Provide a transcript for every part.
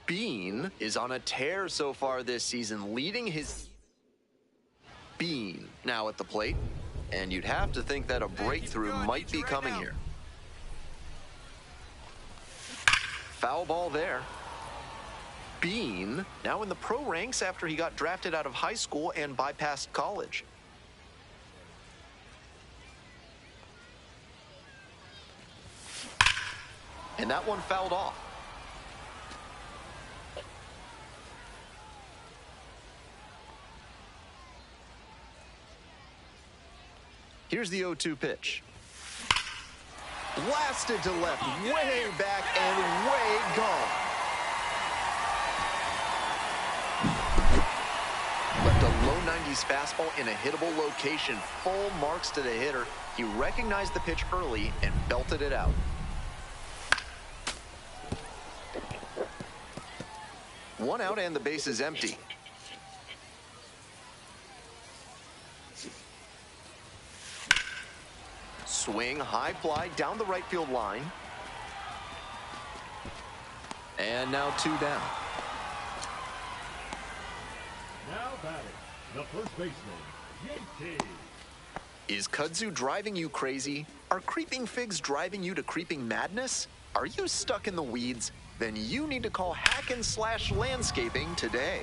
Bean is on a tear so far this season, leading his Bean now at the plate, and you'd have to think that a breakthrough might be coming here. Foul ball there. Bean now in the pro ranks after he got drafted out of high school and bypassed college. And that one fouled off. Here's the 0-2 pitch. Blasted to left, way back and way gone. Left a low 90s fastball in a hittable location. Full marks to the hitter. He recognized the pitch early and belted it out. One out and the base is empty. Swing, high fly down the right field line. And now 2 down. Now batting, the first baseman, JT. Is kudzu driving you crazy? Are creeping figs driving you to creeping madness? Are you stuck in the weeds? Then you need to call Hack & Slash Landscaping today.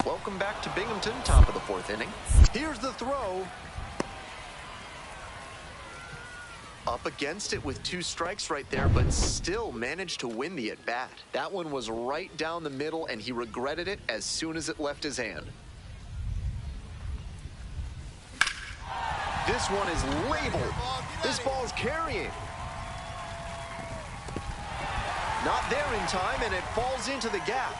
Welcome back to Binghamton, top of the 4th inning. Here's the throw. Up against it with 2 strikes right there, but still managed to win the at-bat. That one was right down the middle, and he regretted it as soon as it left his hand. This one is labeled. This ball is carrying. Not there in time, and it falls into the gap.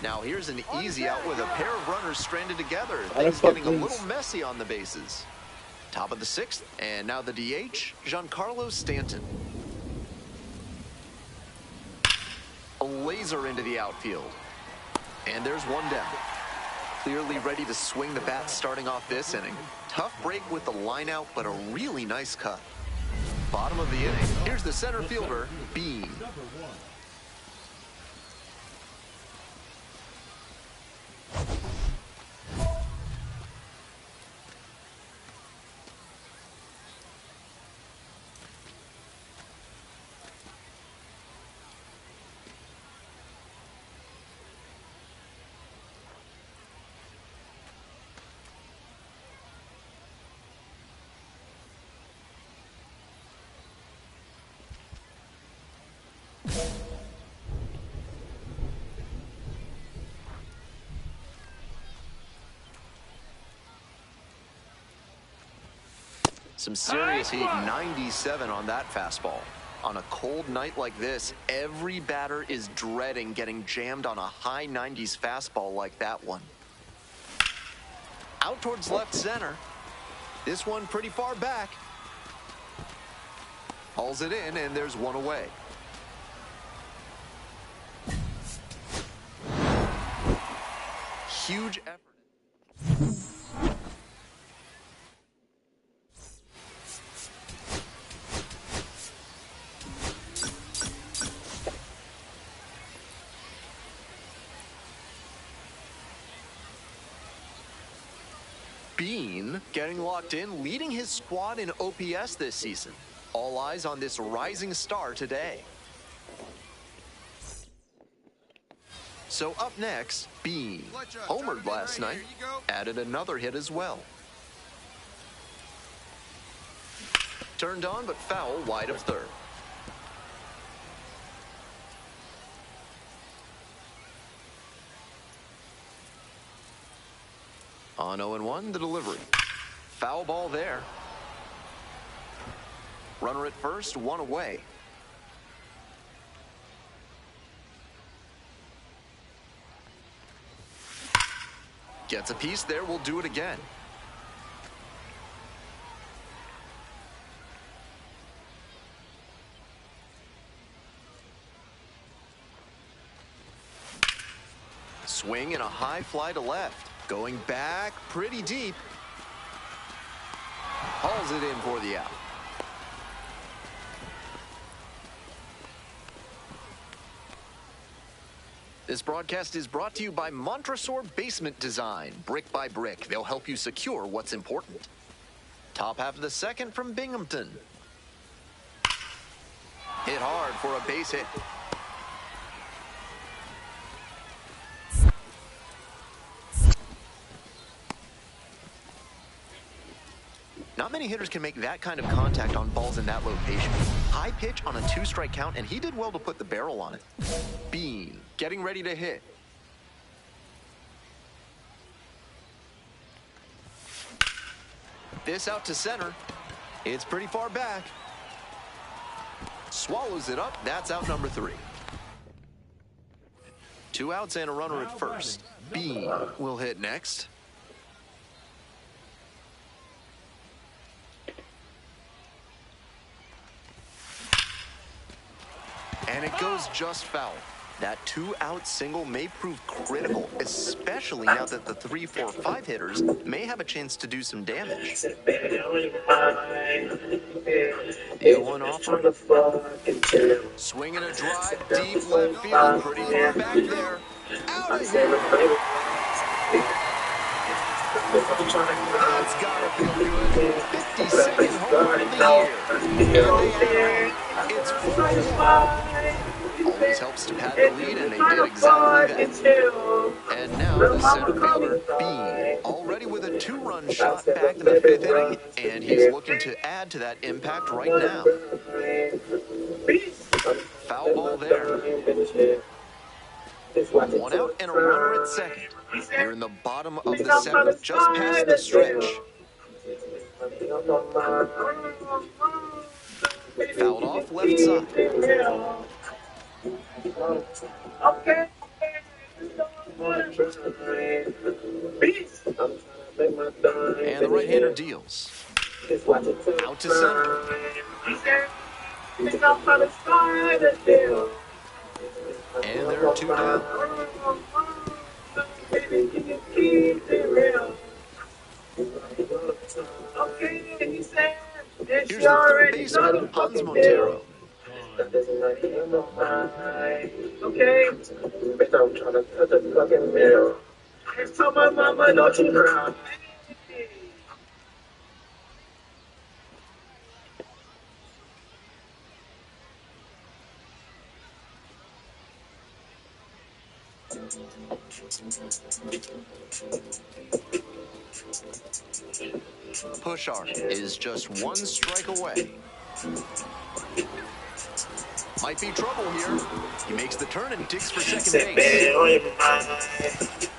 Now here's an easy out with a pair of runners stranded together. Things getting a little messy on the bases. Top of the 6th, and now the DH, Giancarlo Stanton. A laser into the outfield. And there's 1 down. Clearly ready to swing the bat starting off this inning. Tough break with the line out, but a really nice cut. Bottom of the inning. Here's the center fielder, Bean. Some serious heat, 97 on that fastball. On a cold night like this, every batter is dreading getting jammed on a high 90s fastball like that one. Out towards left center. This one pretty far back. Hauls it in, and there's 1 away. Huge effort. Bean getting locked in, leading his squad in OPS this season. All eyes on this rising star today. So up next, Bean. Homered last night, added another hit as well. Turned on but foul wide of third. On 0-1, the delivery. Foul ball there. Runner at first, one away. Gets a piece there, we'll do it again. Swing and a high fly to left. Going back pretty deep. Hauls it in for the out. This broadcast is brought to you by Montresor Basement Design. Brick by brick, they'll help you secure what's important. Top half of the second from Binghamton. Hit hard for a base hit. Not many hitters can make that kind of contact on balls in that location. High pitch on a 2-strike count, and he did well to put the barrel on it. Bean, getting ready to hit. This out to center. It's pretty far back. Swallows it up. That's out number 3. 2 outs and a runner at first. Bean will hit next. And it goes just foul. That 2-out single may prove critical, especially now that the 3, 4, 5 hitters may have a chance to do some damage. The 0-1 offer. Swinging a drive, deep left field, pretty far back there. Out of here. That's gotta feel good. 52nd home run of the year. And it's 4-1. Always helps to pad the lead, and they did exactly that. And now the center fielder, Bean, already with a 2-run shot back in the 5th inning, and he's looking to add to that impact right now. Foul ball there. 1 out and a runner at second. Here in the bottom of the 7th, just past the stretch. Fouled off left side. Okay. And the right-hander deals. Out to center. And there are 2 down. Here's the third baseman, Hans Montero. Okay, bitch, I'm trying to touch a fucking mirror. Tell my mama, don't you cry. Pushar is just 1 strike away. Might be trouble here. He makes the turn and digs for second base.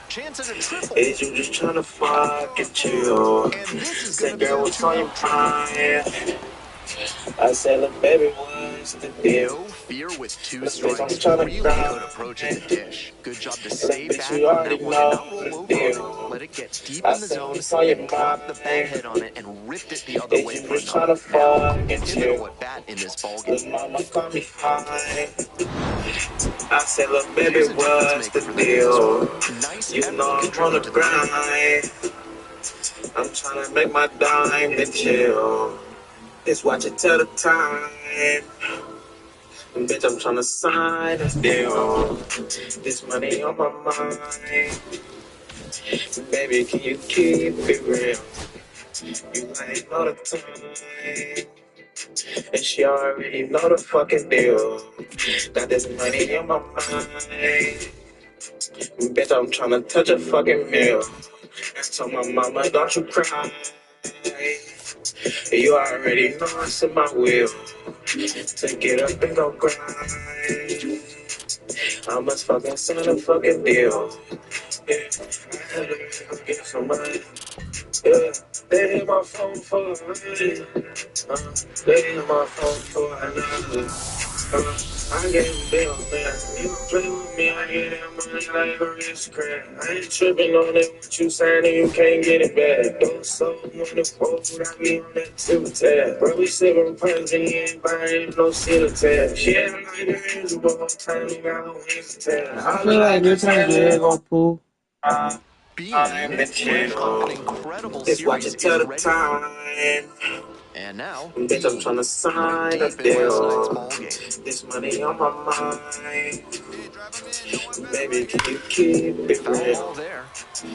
Chance at a triple. Is you just trying to fucking chill? And this is going to be a 2-out triple. I said, look, baby, what's the deal? No fear with 2 strikes. Really good approach in the dish. Good job to stay back on that one and not roll over. Let it get deep in the zone and drop the bat head on it and ripped it the other way for another. Now, pivotal at bat in this ballgame. Mama call me high. I said, look, baby, what's the deal? You know I'm on the grind. I'm trying to make my dime and chill. Just watch it till the time. Bitch, I'm tryna sign a deal. This money on my mind. Baby, can you keep it real? You ain't know the time. And she already know the fucking deal. Got this money on my mind. Bitch, I'm tryna touch a fucking meal. I told my mama, don't you cry. You already know it's in my will to get up and go grind. I must fucking sign a fucking deal. Yeah, I had to go get some money. Yeah, they hit my phone for a hundred. They hit my phone for another. I gave him bill, man. You don't play with me, I get that money like a aristocrat. I ain't tripping on it. What you saying, and you can't get it back. Don't so on the quote, I be on that silver tab. Bro, we sipping punch and he ain't buying no silver tab. She acting like the miserable whole time, he got her wings tab. I feel like this time Jay gon' pull. Bean, fresh off an incredible Just watch series, it till is the ready. time. And now, Bitch, I'm trying to sign went a deep in last night's deal. ball game. This money on my mind. Baby, can you keep it Foul real? ball there. You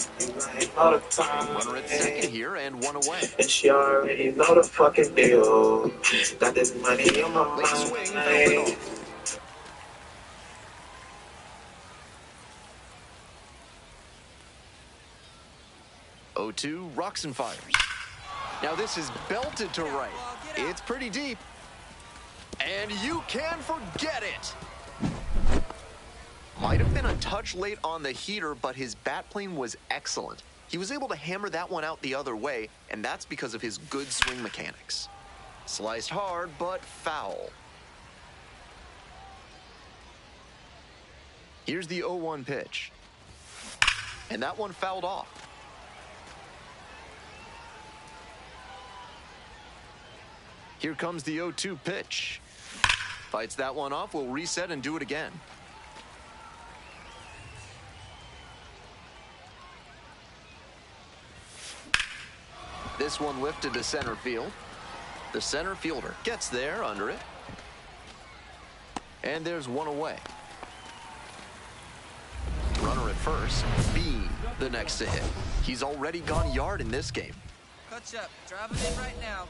ain't all the time. Runner at second here and one away. And she already know the fucking deal. Got this money on my Late swing, fouled it mind. off. O2 rocks and fires. Now this is belted to right. It's pretty deep. And you can forget it. Might have been a touch late on the heater, but his bat plane was excellent. He was able to hammer that one out the other way, and that's because of his good swing mechanics. Sliced hard, but foul. Here's the 0-1 pitch. And that one fouled off. Here comes the 0-2 pitch. Fights that one off, will reset and do it again. This one lifted to center field. The center fielder gets there under it. And there's one away. Runner at first, Bean, the next to hit. He's already gone yard in this game. Catch up. Driving in right now.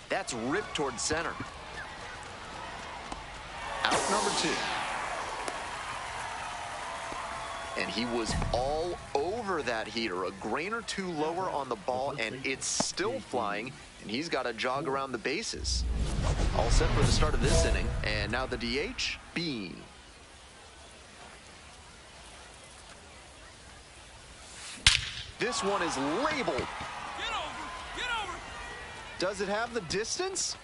That's ripped towards center. Out number 2. And he was all over that heater. A grain or two lower on the ball, and it's still flying, and he's got to jog around the bases. All set for the start of this inning, and now the DH, Bean. This one is labeled. Get over. Get over. Does it have the distance?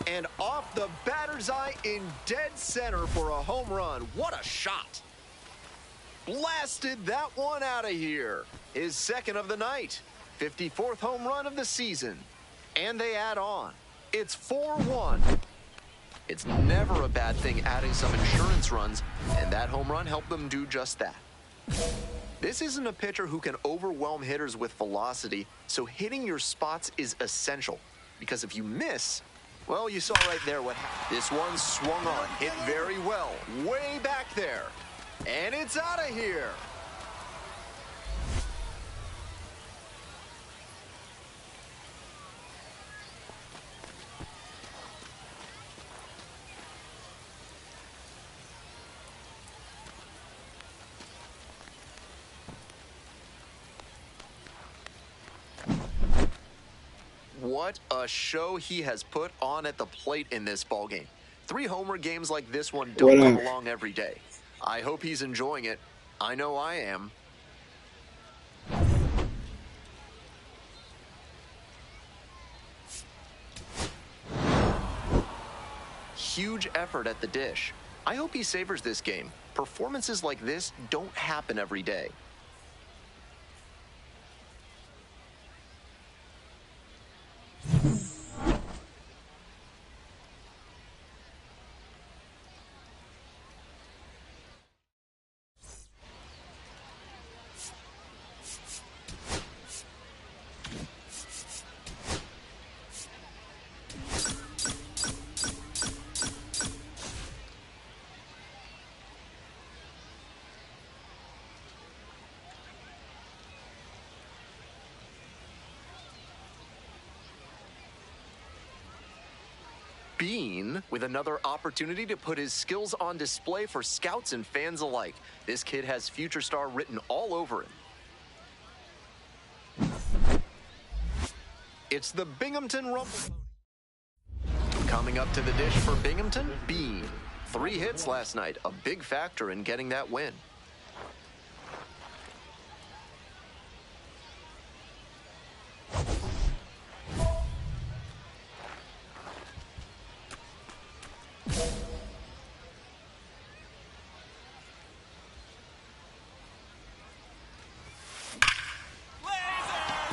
And off the batter's eye in dead center for a home run. What a shot. Blasted that one out of here. His second of the night. 54th home run of the season. And they add on. It's 4-1. It's never a bad thing adding some insurance runs, and that home run helped them do just that. This isn't a pitcher who can overwhelm hitters with velocity, so hitting your spots is essential. Because if you miss, well, you saw right there what happened. This one swung on, hit very well, way back there. And it's out of here. What a show he has put on at the plate in this ballgame. 3 homer games like this one don't come along every day. I hope he's enjoying it. I know I am. Huge effort at the dish. I hope he savors this game. Performances like this don't happen every day. Bean with another opportunity to put his skills on display for scouts and fans alike. This kid has future star written all over him. It's the Binghamton Rumble. Coming up to the dish for Binghamton, Bean. 3 hits last night, a big factor in getting that win.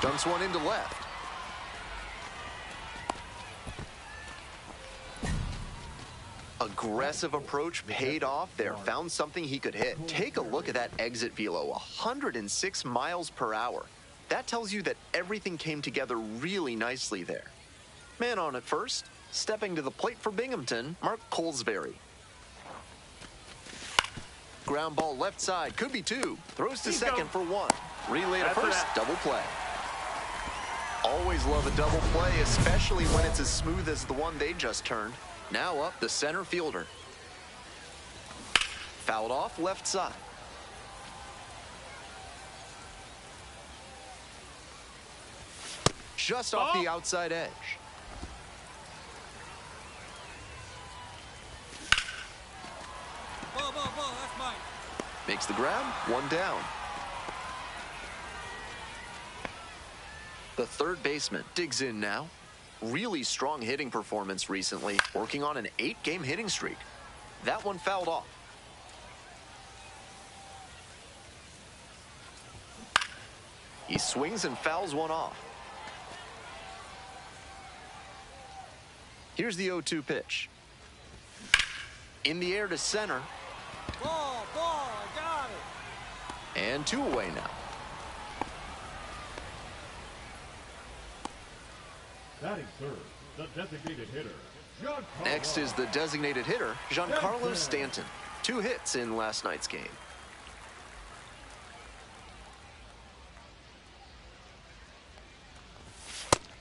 Dumps one into left. Aggressive approach paid off there. Found something he could hit. Take a look at that exit velo, 106 miles per hour. That tells you that everything came together really nicely there. Man on at first. Stepping to the plate for Binghamton, Mark Colesbury. Ground ball left side, could be 2. Throws to second for 1. Relay to first, double play. Always love a double play, especially when it's as smooth as the one they just turned. Now up the center fielder. Fouled off left side. Just off the outside edge. Ball, that's mine. Makes the grab, 1 down. The third baseman digs in now. Really strong hitting performance recently, working on an 8-game hitting streak. That one fouled off. He swings and fouls one off. Here's the 0-2 pitch. In the air to center. Ball, I got it. And 2 away now. Batting third, the designated hitter, Giancarlo. Next is the designated hitter, Giancarlo Stanton. 2 hits in last night's game.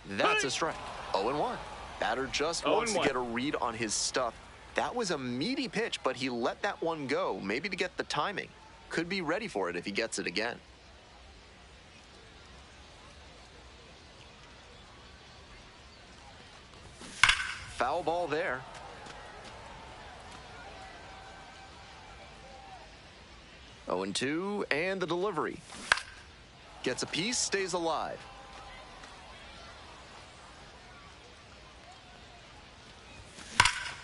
That's a strike. 0-1. Batter just wants to get a read on his stuff. That was a meaty pitch, but he let that one go, maybe to get the timing. Could be ready for it if he gets it again. Foul ball there. Oh, 0-2, and the delivery. Gets a piece, stays alive.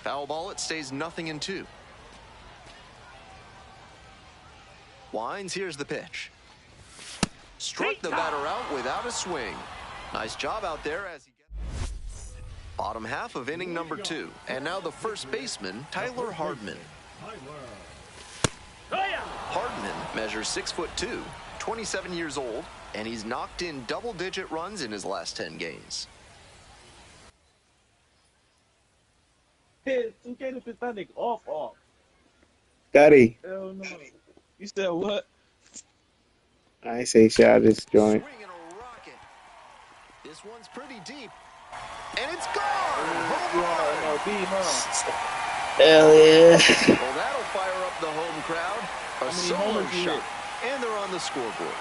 Foul ball, it stays 0-2. Winds, here's the pitch. Struck the batter out without a swing. Nice job out there as he gets bottom half of inning number 2. And now the first baseman, Tyler Hardman. Hardman measures 6'2", 27 years old, and he's knocked in double-digit runs in his last 10 games. Hey, 2K to put that nigga off. Scotty, Hell no. You said what? I ain't say shit, I just joined. Swinging a rocket. This one's pretty deep. And it's gone! Home run! MLB, huh? Hell yeah. Well, that'll fire up the home crowd. A solo homers you shot. hit? And they're on the scoreboard.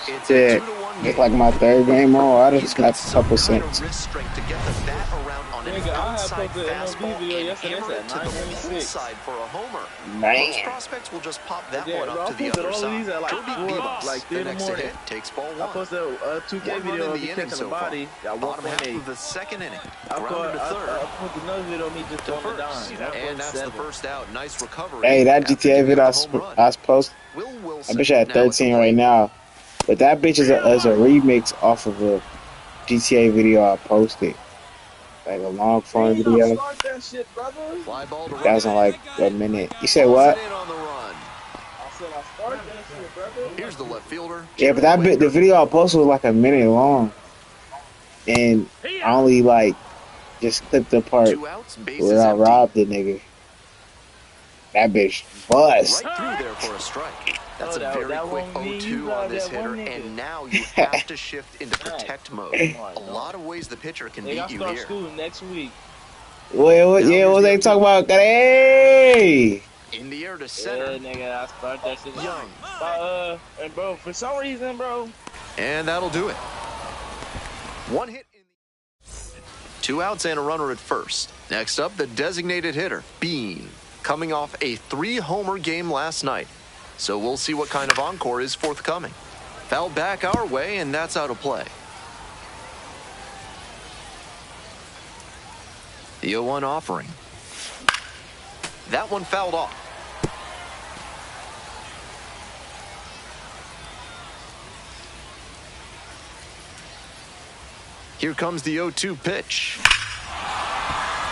It's Shit. a 2-1 It's game. like my third game on. I He's just got got a some couple kind of cents. wrist strength to get the bat around on an Nigga, I had outside posted an MLB fastball video and yesterday, hammer it's it at to the pull 926. side for a homer. Most Man. prospects will just pop that Yeah, one bro, up I to the posted other all of these side. at like Kirby 4, Bebos, like 3 the in the next to morning. hit, takes ball I 1. posted a 2K One run video in of the me inning catching so the far. body. Got Bottom half 1.8. of the second inning. I Grounded to third. put another video of me just To throwing a first. dime. And that's the first out. Nice recovery. Hey, that after GTA giving video up a home run. I was posting, Will I Wilson bitch at now at the 13 plate. right now. But that bitch is a remix off of a GTA video I posted. Like a long form You don't video. start that shit, brother. Fly ball to That right. was in like a minute. You said Pulls what? it in on the run. I said I start that shit, brother. Here's the left fielder. Yeah, but that bit, the video I posted was like a minute long. And I only like just clipped the part 2 outs, bases where I empty. robbed the nigga. That bitch bust. Right through there for a strike. That's Oh, a that- very that quick one me, 0-2 you on got this that hitter, one nigga. and now you have to shift into protect mode. A lot of ways the pitcher can Nigga, I beat you start here. school next week. What, yeah, what they talking about? Hey! In the air to Yeah, center. nigga, I start that shit. Young. And bro, for some reason, bro, And that'll do it. 1 hit in the 2 outs and a runner at first. Next up, the designated hitter, Bean, coming off a 3-homer game last night. So we'll see what kind of encore is forthcoming. Foul back our way, and that's out of play. The 0-1 offering. That one fouled off. Here comes the 0-2 pitch.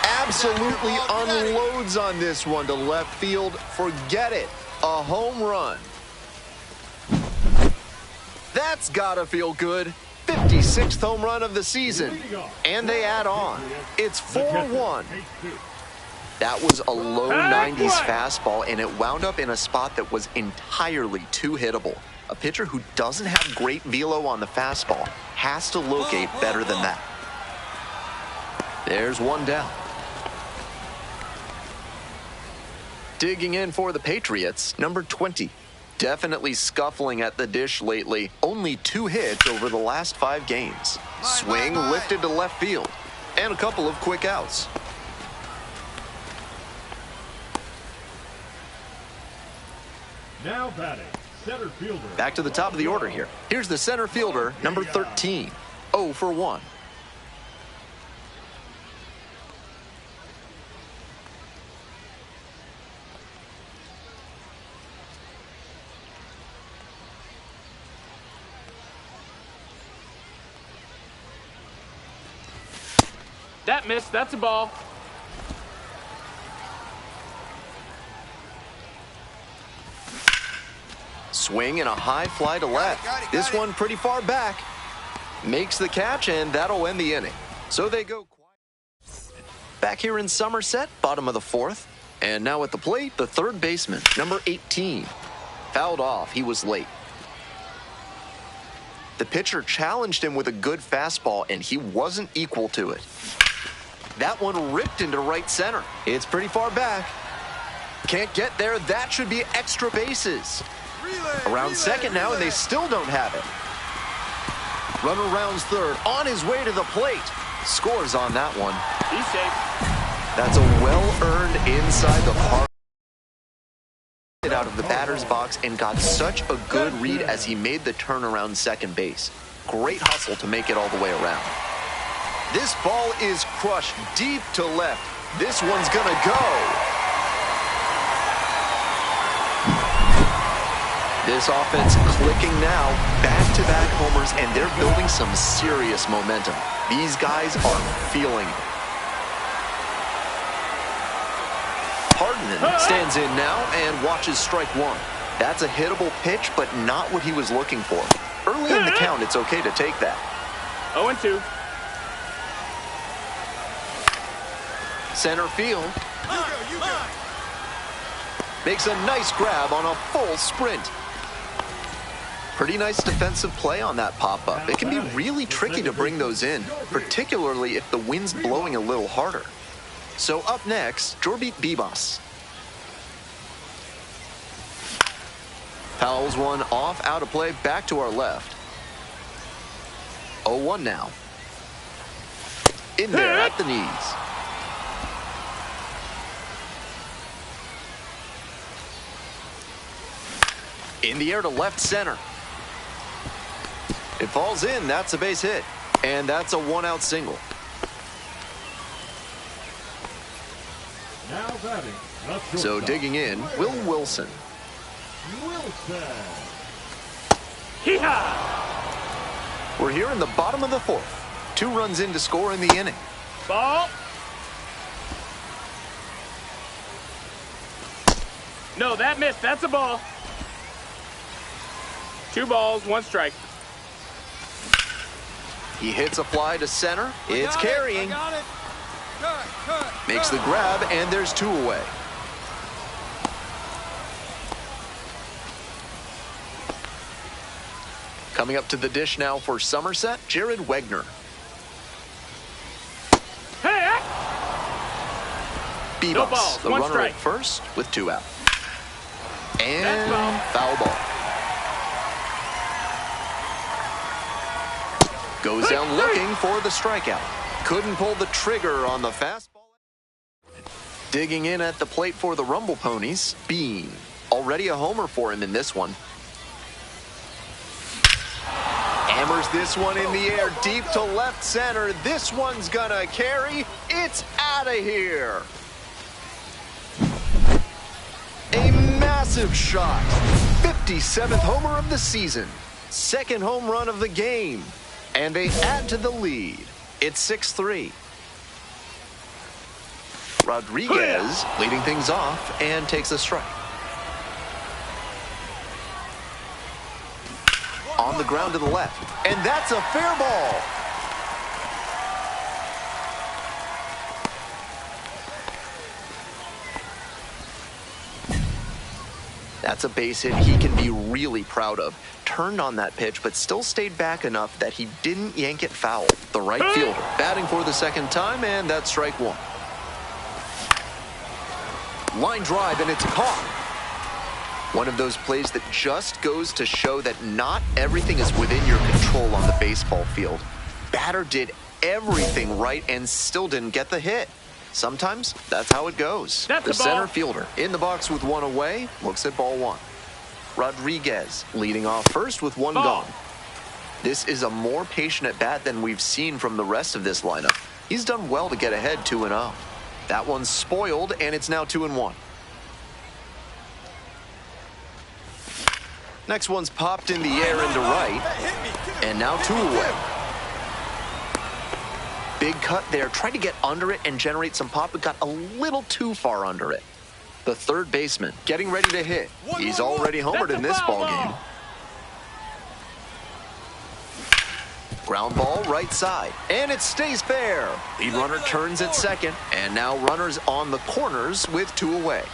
Absolutely unloads on this one to left field. Forget it. A home run. That's gotta feel good. 56th home run of the season. And they add on. It's 4-1. That was a low 90s fastball, and it wound up in a spot that was entirely too hittable. A pitcher who doesn't have great velo on the fastball has to locate better than that. There's one down. Digging in for the Patriots, number 20. Definitely scuffling at the dish lately. Only 2 hits over the last 5 games. Swing lifted to left field. And a couple of quick outs. Now batting, center fielder. Back to the top of the order here. Here's the center fielder, number 13. 0 for 1. That missed. That's a ball. Swing and a high fly to left. This one pretty far back. Makes the catch, and that'll end the inning. So they go quiet. Back here in Somerset, bottom of the 4th. And now at the plate, the third baseman, number 18. Fouled off. He was late. The pitcher challenged him with a good fastball, and he wasn't equal to it. That one ripped into right center. It's pretty far back. Can't get there. That should be extra bases. Around second now, and they still don't have it. Runner rounds third, on his way to the plate. Scores on that one. He's safe. That's a well-earned inside the park. Out of the batter's box and got such a good read as he made the turn around second base. Great hustle to make it all the way around. This ball is crushed deep to left. This one's gonna go. This offense clicking now, back-to-back homers, and they're building some serious momentum. These guys are feeling it. Hardman stands in now and watches strike one. That's a hittable pitch, but not what he was looking for. Early in the count, it's okay to take that. 0-2. Center field. Makes a nice grab on a full sprint. Pretty nice defensive play on that pop-up. It can be really tricky to bring those in, particularly if the wind's blowing a little harder. So up next, Jorbit Bibas. Fouls one off, out of play, back to our left. 0-1 now. In there at the knees. In the air to left center. It falls in. That's a base hit. And that's a 1-out single. Now batting, the So shortstop, digging in, Will Wilson. Hee-haw! We're here in the bottom of the 4th. 2 runs in to score in the inning. Ball. No, that missed. That's a ball. 2 balls, 1 strike. He hits a fly to center. It's I carrying. got it. Cut, Makes the grab, and there's 2 away. Coming up to the dish now for Somerset, Jared Wegner. Hey! Bibas, No balls, the 1 runner strike. at first with 2 out. And That's foul ball. Goes down looking for the strikeout. couldn't pull the trigger on the fastball. Digging in at the plate for the Rumble Ponies, Bean. Already a homer for him in this one. Hammers this one in the air, deep to left center. This one's gonna carry. It's out of here. A massive shot. 57th homer of the season. Second home run of the game. And they add to the lead. It's 6-3. Rodriguez leading things off and takes a strike. On the ground to the left. And that's a fair ball. That's a base hit he can be really proud of. Turned on that pitch, but still stayed back enough that he didn't yank it foul. The right fielder batting for the second time, and that's strike one. Line drive, and it's caught. One of those plays that just goes to show that not everything is within your control on the baseball field. Batter did everything right and still didn't get the hit. Sometimes that's how it goes. That's the a ball. center fielder in the box with one away, looks at ball one. Rodriguez leading off first with one Ball. gone. This is a more patient at bat than we've seen from the rest of this lineup. He's done well to get ahead 2-0. That one's spoiled, and it's now 2-1. Next one's popped in the air into right, and now 2 away. Big cut there, tried to get under it and generate some pop, but got a little too far under it. The third baseman getting ready to hit. He's already homered in this ball game. Ground ball right side, and it stays fair. Lead runner turns at second, and now runners on the corners with 2 away.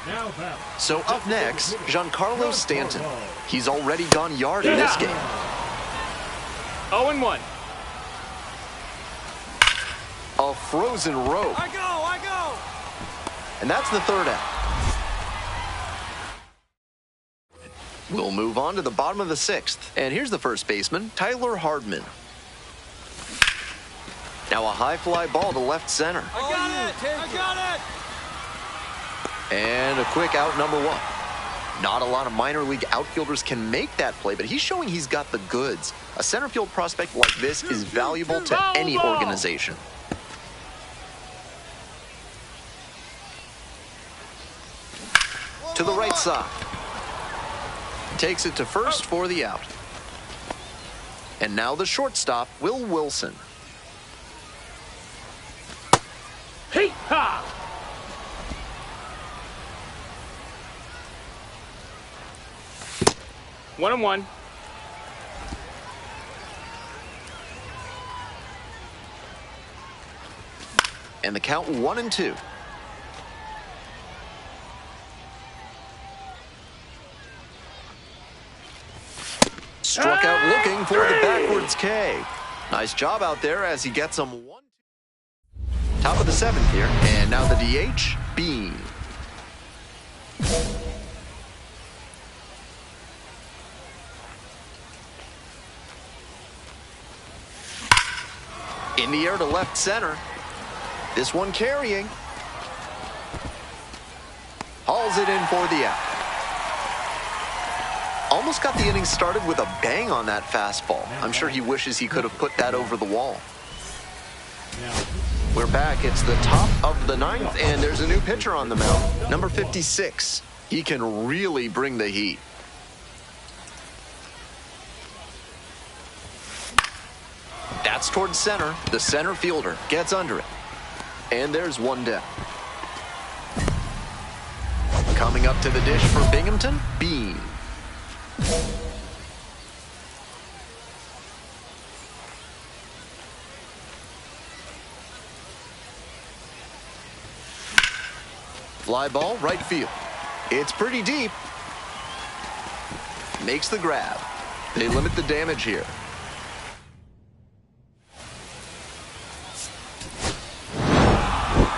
Now batting. So up next, Giancarlo Stanton. He's already gone yard in this game. 0-1. A frozen rope, I go! and that's the third out. We'll move on to the bottom of the 6th, and here's the first baseman, Tyler Hardman. Now a high fly ball to left center. I got it! And a quick out, number 1. Not a lot of minor league outfielders can make that play, but he's showing he's got the goods. A center field prospect like this is valuable to any organization. To the right side. Takes it to first for the out. And now the shortstop, Will Wilson. Hey, ha! 1-1. And the count 1-2. Struck out looking for the backwards K. Nice job out there as he gets him 1. Top of the 7th here, and now the DH, Bean. In the air to left center. This one carrying. Hauls it in for the out. Almost got the inning started with a bang on that fastball. I'm sure he wishes he could have put that over the wall. We're back. It's the top of the 9th, and there's a new pitcher on the mound. Number 56. He can really bring the heat. That's towards center. The center fielder gets under it. And there's one down. Coming up to the dish for Binghamton, Bean. Fly ball, right field. It's pretty deep. Makes the grab. They limit the damage here.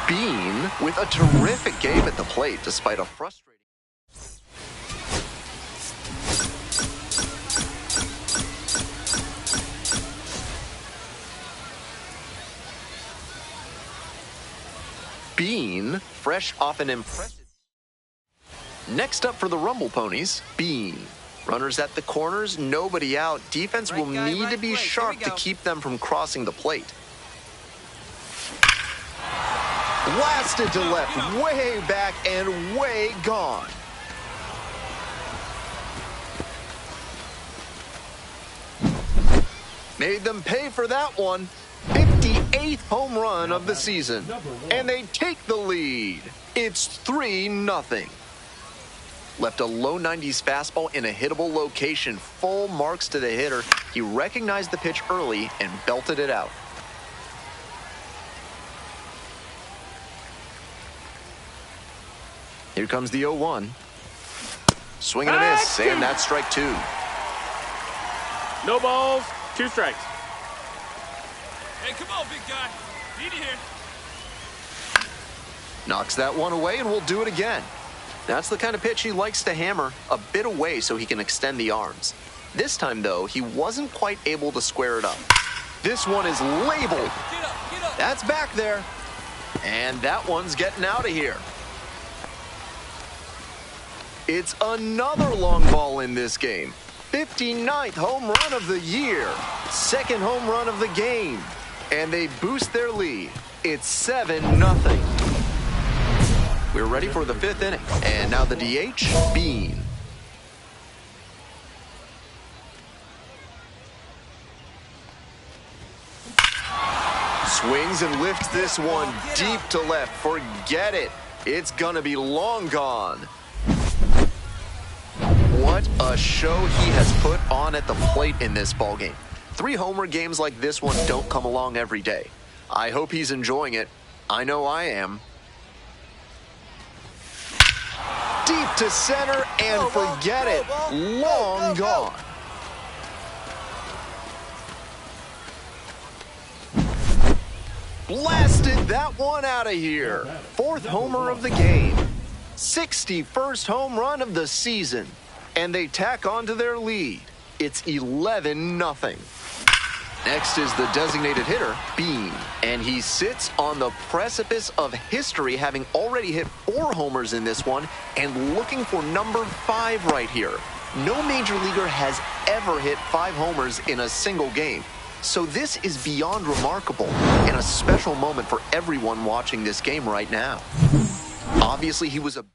Bean with a terrific game at the plate despite a frustrating. Bean, fresh off an impressive. Next up for the Rumble Ponies, Bean. Runners at the corners, nobody out. Defense will need to be sharp to keep them from crossing the plate. Blasted to left, way back and way gone. Made them pay for that one. 58th home run of the season. And they take the lead. It's 3-0. Left a low 90s fastball in a hittable location. Full marks to the hitter. He recognized the pitch early and belted it out. Here comes the 0-1. Swing and a miss, and that's strike 2. No balls, 2 strikes. Hey, come on, big guy. Need you here. Knocks that one away, and we'll do it again. That's the kind of pitch he likes to hammer a bit away so he can extend the arms. This time, though, he wasn't quite able to square it up. This one is labeled. Get up, get up. That's back there. And that one's getting out of here. It's another long ball in this game. 59th home run of the year. 2nd home run of the game. And they boost their lead. It's 7-0. We're ready for the 5th inning. And now the DH, Bean. Swings and lifts this one deep to left. Forget it. It's gonna be long gone. What a show he has put on at the plate in this ballgame. 3 homer games like this one don't come along every day. I hope he's enjoying it. I know I am. Deep to center, and forget it. Long gone. Blasted that one out of here. 4th homer of the game. 61st home run of the season. And they tack on to their lead. It's 11-0. Next is the designated hitter, Bean. And he sits on the precipice of history, having already hit 4 homers in this one and looking for number 5 right here. No major leaguer has ever hit 5 homers in a single game. So this is beyond remarkable and a special moment for everyone watching this game right now. Obviously, he was a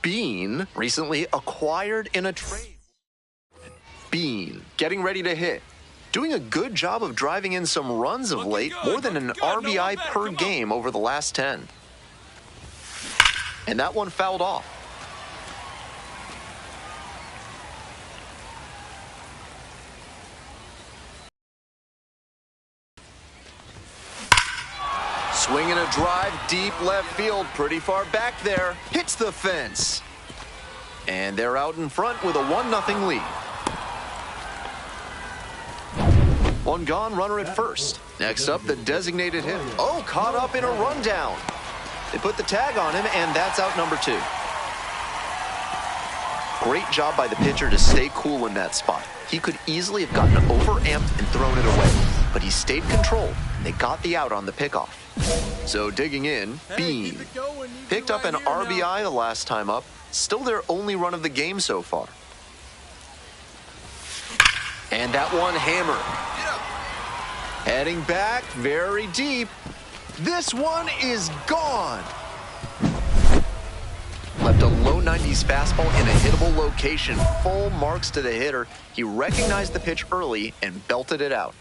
Bean recently acquired in a trade. Bean getting ready to hit. Doing a good job of driving in some runs of late, more than an RBI per game over the last 10. And that one fouled off. Swinging a drive deep left field, pretty far back there. Hits the fence. And they're out in front with a 1-0 lead. One gone, runner at first. Next up, the designated hitter. Oh, caught up in a rundown. They put the tag on him, and that's out number 2. Great job by the pitcher to stay cool in that spot. He could easily have gotten overamped and thrown it away, but he stayed controlled, and they got the out on the pickoff. So digging in, Bean picked up an RBI the last time up. Still their only run of the game so far. And that one hammered. Heading back very deep. This one is gone. Left a low 90s fastball in a hittable location. Full marks to the hitter. He recognized the pitch early and belted it out.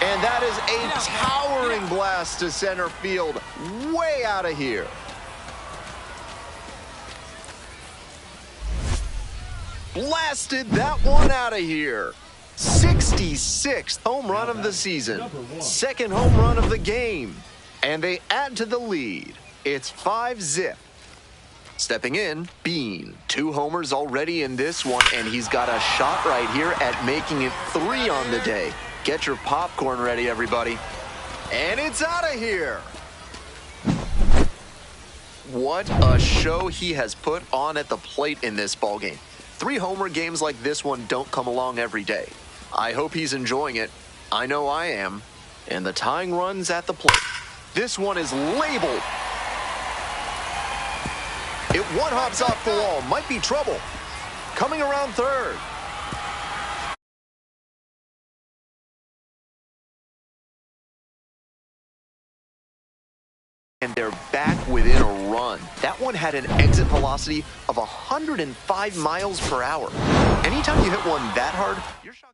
And that is a towering blast to center field. Way out of here. Blasted that one out of here. 66th home run of the season. Second home run of the game. And they add to the lead. It's 5-zip. Stepping in, Bean. 2 homers already in this one, and he's got a shot right here at making it 3 on the day. Get your popcorn ready, everybody. And it's out of here. What a show he has put on at the plate in this ballgame. 3 homer games like this one don't come along every day. I hope he's enjoying it. I know I am. And the tying run's at the plate. This one is labeled. It one-hops off the wall. Might be trouble. Coming around third. And they're back within a run. That one had an exit velocity of 105 miles per hour. Anytime you hit one that hard, you're shocked.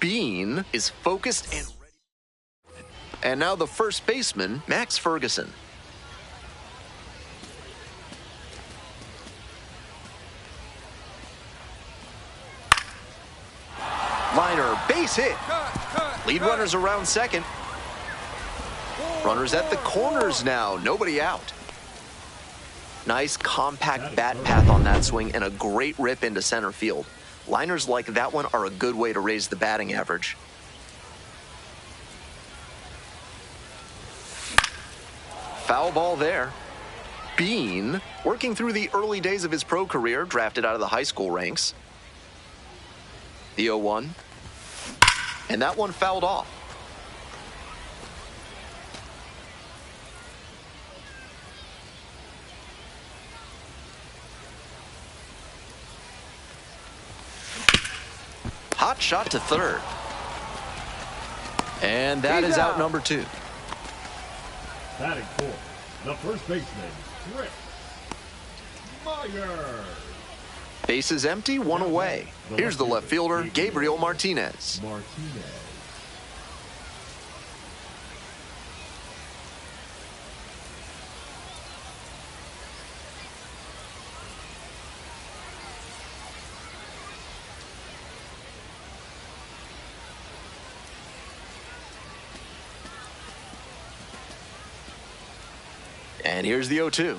Bean is focused and ready. And now the first baseman, Max Ferguson. Liner, base hit. Lead runners around second. Runners at the corners now, nobody out. Nice compact bat path on that swing and a great rip into center field. Liners like that one are a good way to raise the batting average. Foul ball there. Bean, working through the early days of his pro career, drafted out of the high school ranks. The 0-1. And that one fouled off. Hot shot to third. And that is out number 2. Batting fourth, the first baseman, Chris Myers. Base is empty, one away. Here's the left fielder, Gabriel Martinez. And here's the 0-2.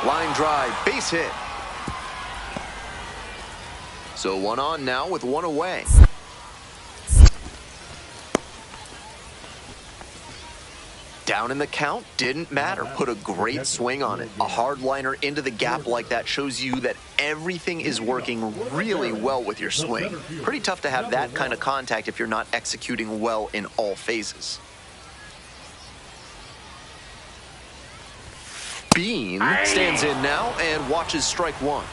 Line drive, base hit. So one on now with one away. Down in the count, didn't matter. Put a great swing on it. A hard liner into the gap like that shows you that everything is working really well with your swing. Pretty tough to have that kind of contact if you're not executing well in all phases. Bean stands in now and watches strike one.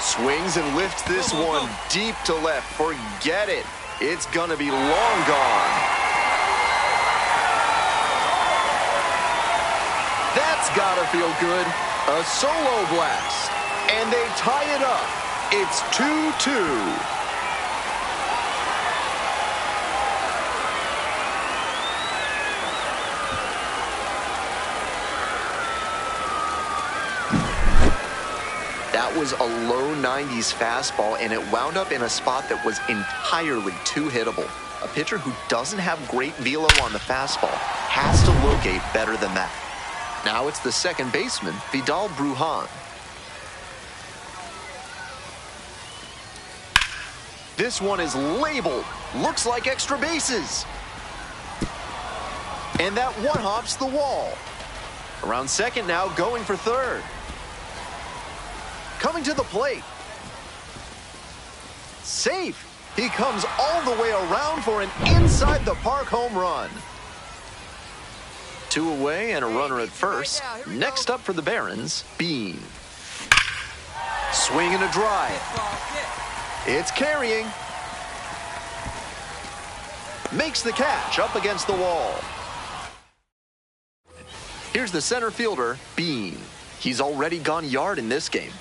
Swings and lifts this one deep to left. Forget it. It's gonna be long gone. That's gotta feel good. A solo blast. And they tie it up. It's 2-2. That was a low 90s fastball, and it wound up in a spot that was entirely too hittable. A pitcher who doesn't have great velo on the fastball has to locate better than that. Now it's the second baseman, Vidal Brujan. This one is labeled. Looks like extra bases. And that one hops the wall. Around second now, going for third. Coming to the plate. Safe. He comes all the way around for an inside the park home run. 2 away and a runner at first. Next up for the Barons, Bean. Swing and a drive. It's carrying. Makes the catch up against the wall. Here's the center fielder, Bean. He's already gone yard in this game.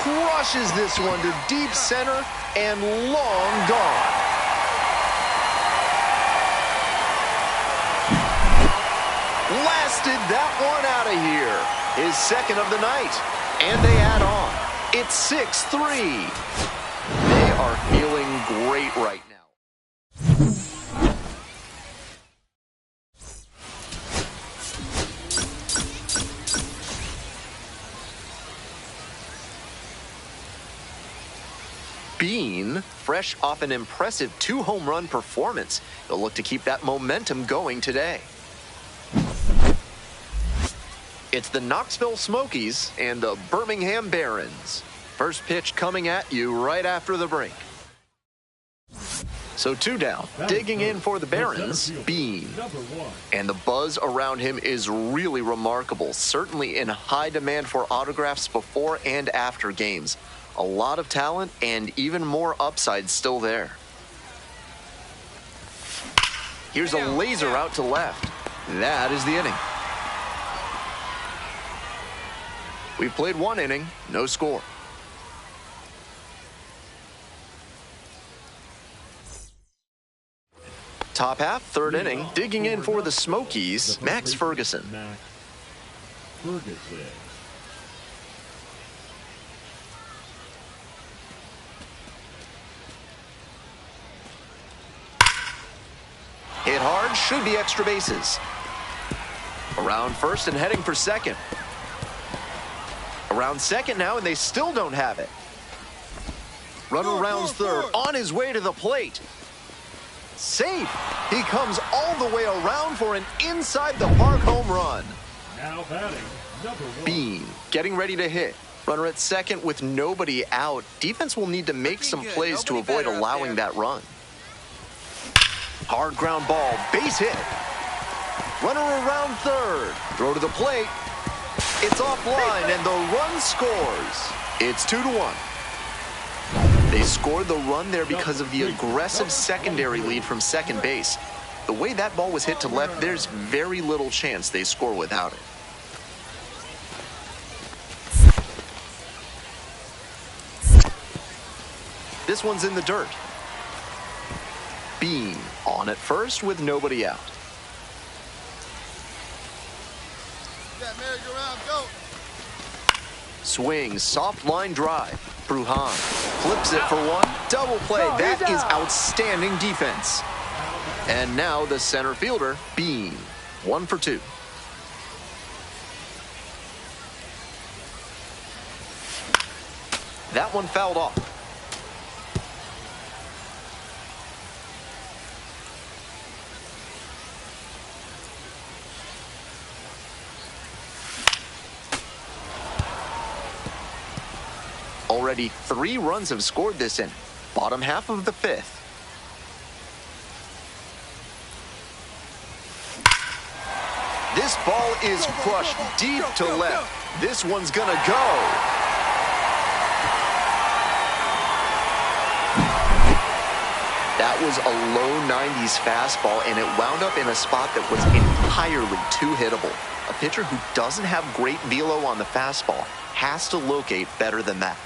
Crushes this one to deep center and long gone. Blasted that one out of here. His second of the night. And they add on. It's 6-3. They are feeling great right now. Bean, fresh off an impressive 2-home run performance. They'll look to keep that momentum going today. It's the Knoxville Smokies and the Birmingham Barons. First pitch coming at you right after the break. So 2 down. Digging in for the Barons, Bean. And the buzz around him is really remarkable. Certainly in high demand for autographs before and after games. A lot of talent and even more upside still there. Here's a laser out to left. That is the inning. We've played 1 inning, no score. Top half, 3rd inning, digging in for the Smokies, Max Ferguson. Max Ferguson. Hit hard, should be extra bases. Around first and heading for second. Around second now, and they still don't have it. Runner rounds third, on his way to the plate. Safe. He comes all the way around for an inside-the-park home run. Now batting, number 1. Bean getting ready to hit. Runner at second with nobody out. Defense will need to make some plays to avoid allowing that run. Hard ground ball, base hit. Runner around third. Throw to the plate. It's offline, and the run scores. It's 2-1. They scored the run there because of the aggressive secondary lead from second base. The way that ball was hit to left, there's very little chance they score without it. This one's in the dirt. Bean on at first with nobody out. Swing, soft line drive. Brujan flips it for one. Double play. That is outstanding defense. And now the center fielder, Bean. 1 for 2. That one fouled off. Already 3 runs have scored this inning. Bottom half of the 5th. This ball is crushed deep to left. This one's gonna go. That was a low 90s fastball, and it wound up in a spot that was entirely too hittable. A pitcher who doesn't have great velo on the fastball has to locate better than that.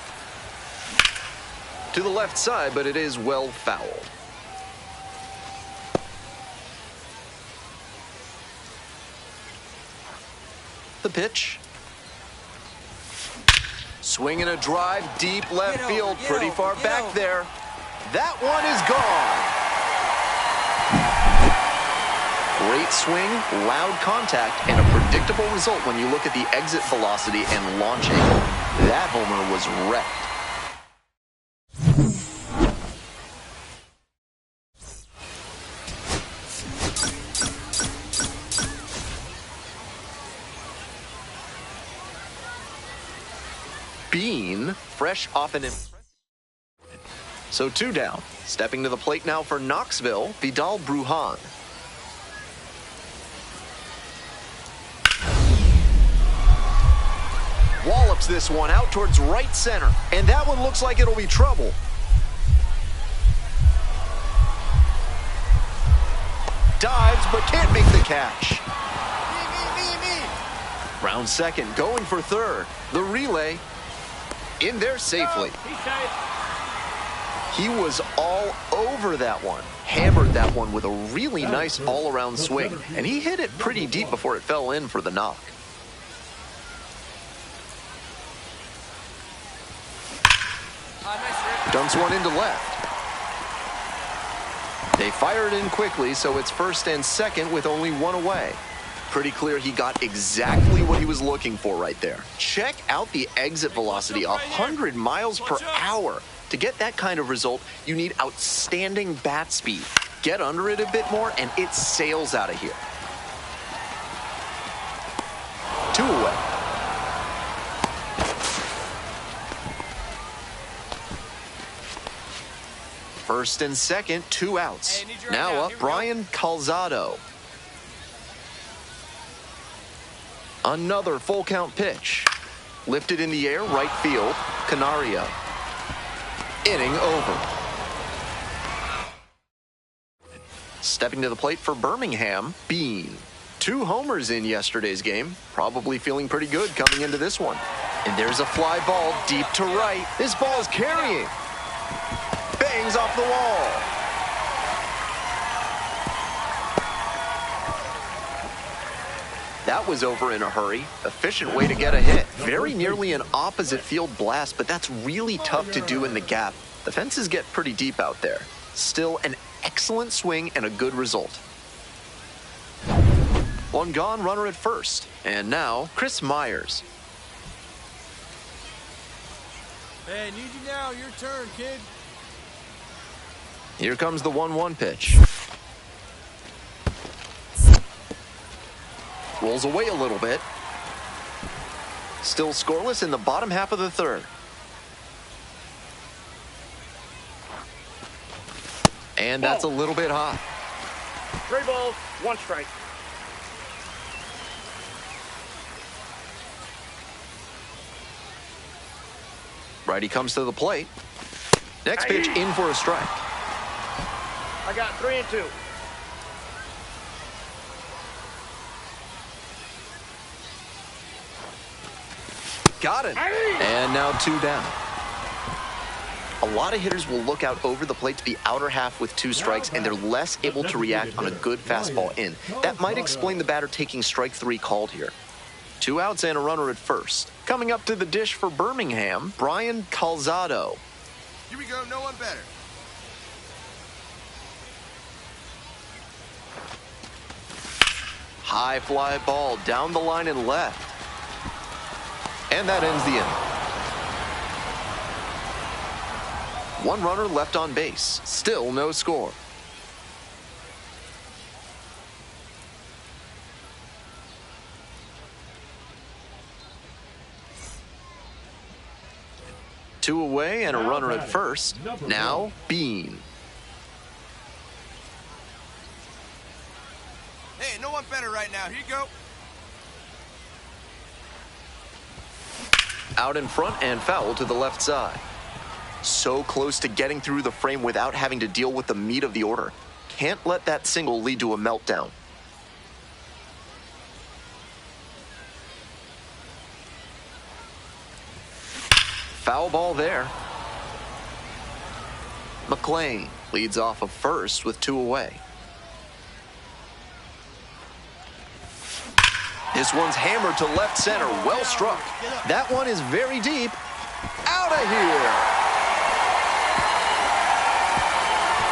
To the left side, but it is well fouled. The pitch. Swinging a drive, deep left field, pretty far back there. That one is gone. Great swing, loud contact, and a predictable result when you look at the exit velocity and launch angle. That homer was wrecked. Bean, fresh off an impressive. So 2 down. Stepping to the plate now for Knoxville, Vidal Brujan. Wallops this one out towards right center, and that one looks like it'll be trouble. Dives, but can't make the catch. Round second, going for third. The relay in there safely. He was all over that one. Hammered that one with a really nice all-around swing, and he hit it pretty deep before it fell in for the knock. Dumps one into left. They fire it in quickly, so it's first and second with only 1 away. Pretty clear he got exactly what he was looking for right there. Check out the exit velocity, 100 miles per hour. To get that kind of result, you need outstanding bat speed. Get under it a bit more, and it sails out of here. 2 away. First and second, 2 outs. Now up, Brian Calzado. Another full count pitch. Lifted in the air, right field, Canario. Inning over. Stepping to the plate for Birmingham, Bean. 2 homers in yesterday's game. Probably feeling pretty good coming into this one. And there's a fly ball deep to right. This ball is carrying. Bangs off the wall. That was over in a hurry. Efficient way to get a hit. Very nearly an opposite field blast, but that's really tough to do in the gap. The fences get pretty deep out there. Still an excellent swing and a good result. 1 gone, runner at first. And now, Chris Myers. Hey, need you now. Your turn, kid. Here comes the 1-1 pitch. Rolls away a little bit. Still scoreless in the bottom half of the 3rd. And that's a little bit hot. 3 balls, 1 strike. Righty comes to the plate. Next pitch in for a strike. I got 3 and 2. Got it. And now 2 down. A lot of hitters will look out over the plate to the outer half with 2 strikes, and they're less able to react on a good fastball in. That might explain the batter taking strike 3 called here. 2 outs and a runner at first. Coming up to the dish for Birmingham, Brian Calzado. Here we go. No one better. High fly ball down the line and left. And that ends the inning. 1 runner left on base. Still no score. Two away and a runner at first. Now, Bean. Hey, no one better right now. Here you go. Out in front and foul to the left side. So close to getting through the frame without having to deal with the meat of the order. Can't let that single lead to a meltdown. Foul ball there. McLean leads off of first with 2 away. This one's hammered to left center. Well struck. That one is very deep. Out of here.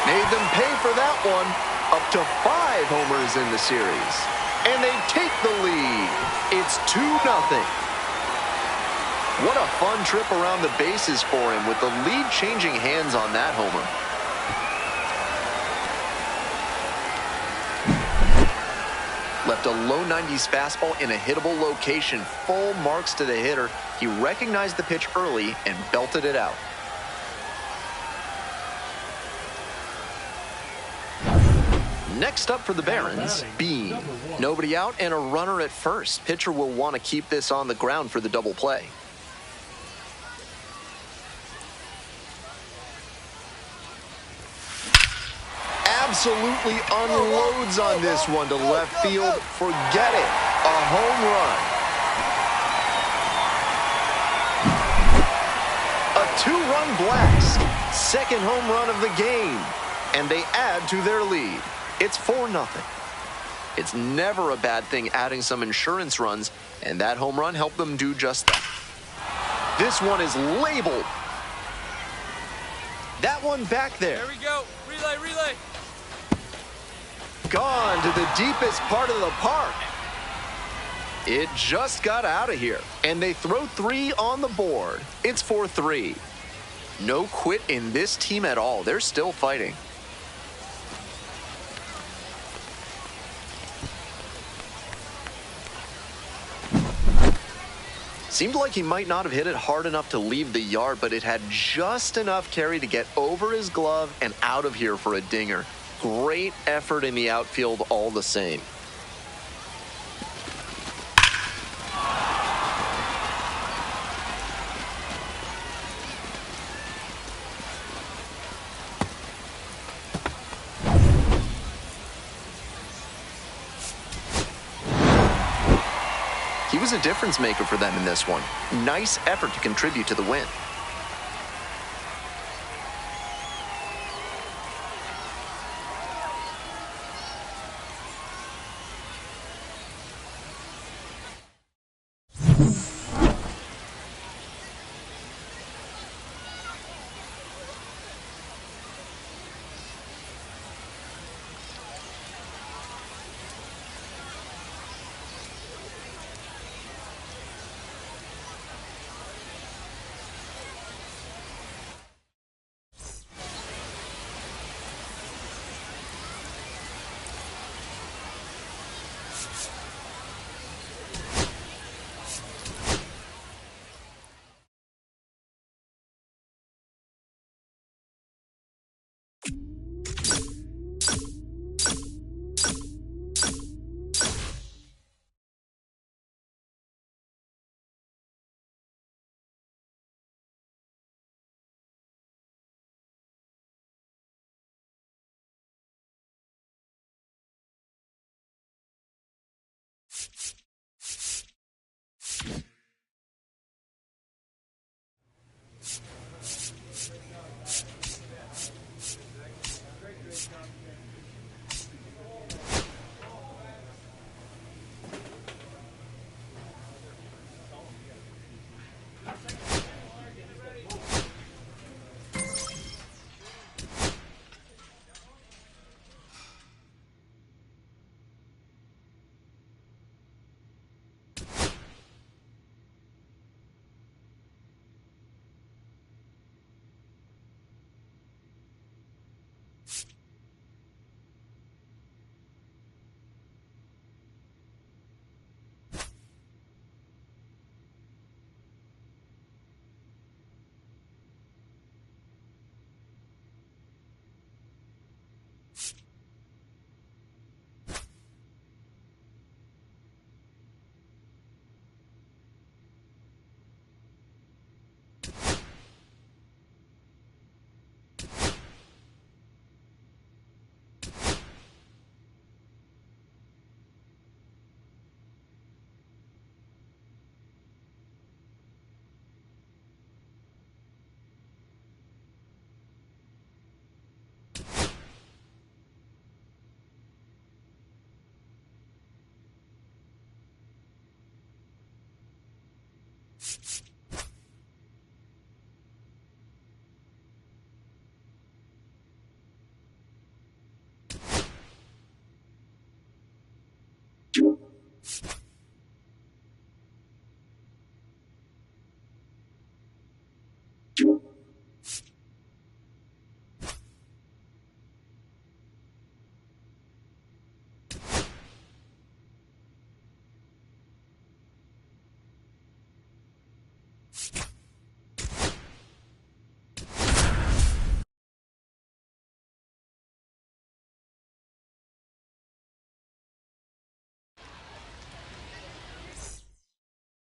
Made them pay for that one. Up to 5 homers in the series. And they take the lead. It's 2-0. What a fun trip around the bases for him with the lead changing hands on that homer. Left a low 90s fastball in a hittable location. Full marks to the hitter. He recognized the pitch early and belted it out. Next up for the Barons, Bean. Nobody out and a runner at first. Pitcher will want to keep this on the ground for the double play. Absolutely unloads on this one to left field. Forget it. A home run. A 2-run blast. Second home run of the game. And they add to their lead. It's 4-0. It's never a bad thing adding some insurance runs, and that home run helped them do just that. This one is labeled. That one back there. There we go. Relay, relay. Gone to the deepest part of the park. It just got out of here. And they throw 3 on the board. It's 4-3. No quit in this team at all. They're still fighting. Seemed like he might not have hit it hard enough to leave the yard, but it had just enough carry to get over his glove and out of here for a dinger. Great effort in the outfield all the same. was a difference maker for them in this one. Nice effort to contribute to the win.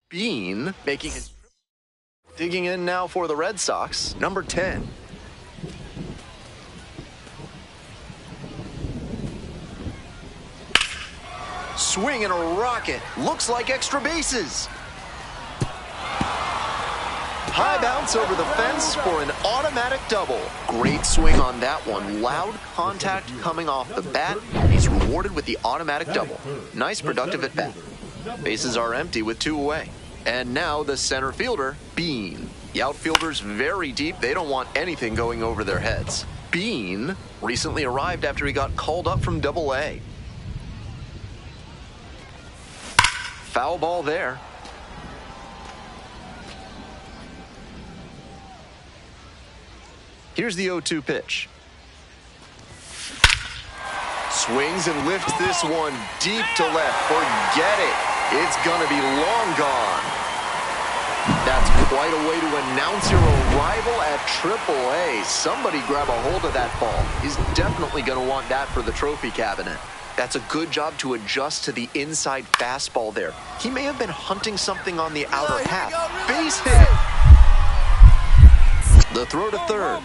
Bean making his digging in now for the Red Sox, number 10. Swing and a rocket. Looks like extra bases. High bounce over the fence for an automatic double. Great swing on that one. Loud contact coming off the bat. He's rewarded with the automatic double. Nice productive at bat. Bases are empty with 2 away. And now the center fielder, Bean. The outfielders very deep. They don't want anything going over their heads. Bean recently arrived after he got called up from Double-A. Foul ball there. Here's the 0-2 pitch. Swings and lifts this one deep to left. Forget it. It's going to be long gone. That's quite a way to announce your arrival at Triple-A. Somebody grab a hold of that ball. He's definitely going to want that for the trophy cabinet. That's a good job to adjust to the inside fastball there. He may have been hunting something on the outer half. Base hit. The throw to third.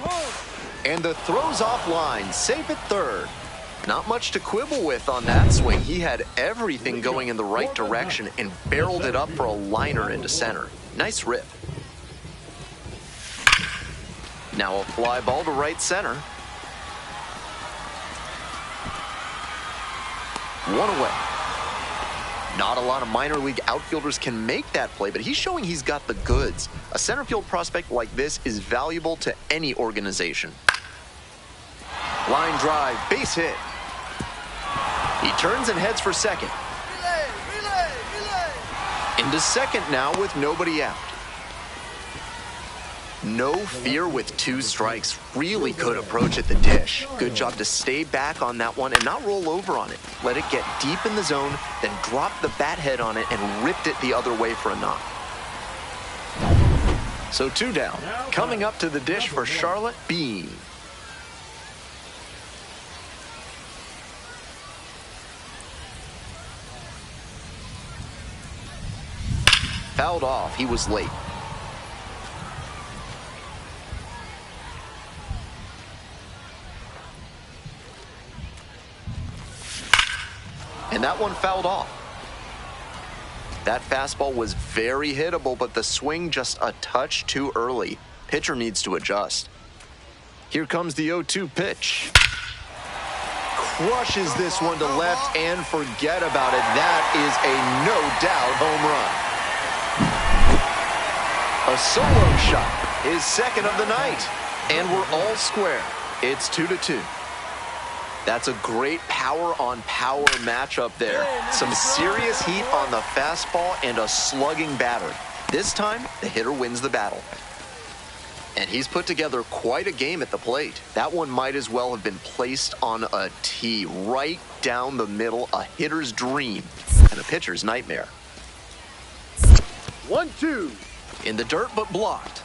And the throw's offline. Safe at third. Not much to quibble with on that swing. He had everything going in the right direction and barreled it up for a liner into center. Nice rip. Now a fly ball to right center. One away. Not a lot of minor league outfielders can make that play, but he's showing he's got the goods. A center field prospect like this is valuable to any organization. Line drive, base hit. He turns and heads for second. Into second now with nobody out. No fear with 2 strikes. Really good approach at the dish. Good job to stay back on that one and not roll over on it. Let it get deep in the zone, then drop the bat head on it and ripped it the other way for a knock. So 2 down. Coming up to the dish for Charlotte, Bean. Fouled off. He was late. And that one fouled off. That fastball was very hittable, but the swing just a touch too early. Pitcher needs to adjust. Here comes the 0-2 pitch. Crushes this one to left and forget about it. That is a no-doubt home run. A solo shot, his second of the night. And we're all square. It's 2-2. That's a great power-on-power matchup there. Some serious heat on the fastball and a slugging batter. This time, the hitter wins the battle. And he's put together quite a game at the plate. That one might as well have been placed on a tee, right down the middle, a hitter's dream and a pitcher's nightmare. 1-2. In the dirt, but blocked.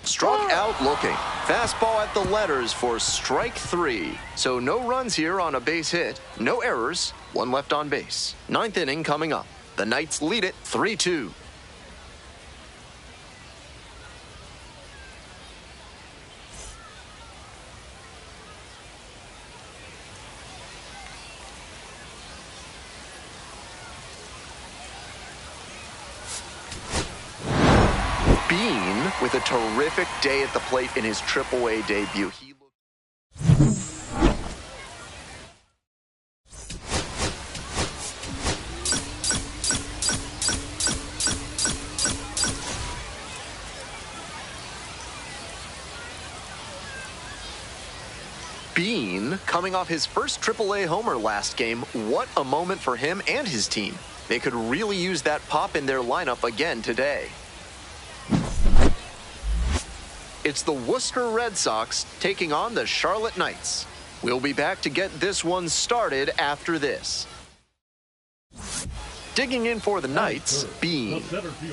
Struck out looking. Fastball at the letters for strike 3. So no runs here on a base hit. No errors. 1 left on base. 9th inning coming up. The Knights lead it 3-2. Bean with a terrific day at the plate in his AAA debut. Bean coming off his first AAA homer last game. What a moment for him and his team. They could really use that pop in their lineup again today. It's the Worcester Red Sox taking on the Charlotte Knights. We'll be back to get this one started after this. Digging in for the Knights, Bean.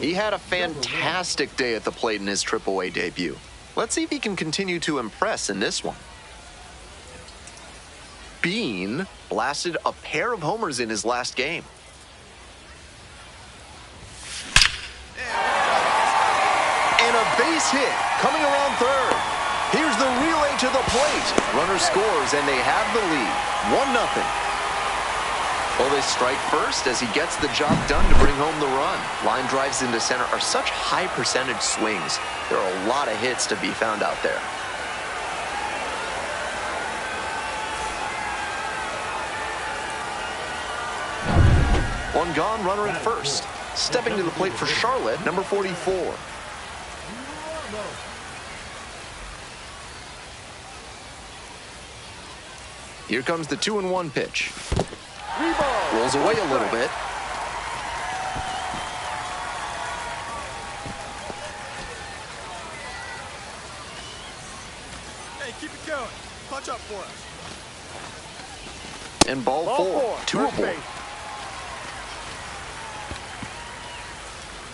He had a fantastic day at the plate in his AAA debut. Let's see if he can continue to impress in this one. Bean blasted a pair of homers in his last game. And a base hit coming around third. Here's the relay to the plate. Runner scores and they have the lead. 1-0. Well, they strike first as he gets the job done to bring home the run. Line drives into center are such high percentage swings. There are a lot of hits to be found out there. One gone, runner at first. Stepping to the plate for Charlotte, number 44. Here comes the 2-1 pitch. Rolls away a little bit. Hey, keep it going. Punch up for us. And ball 4. 2 aboard.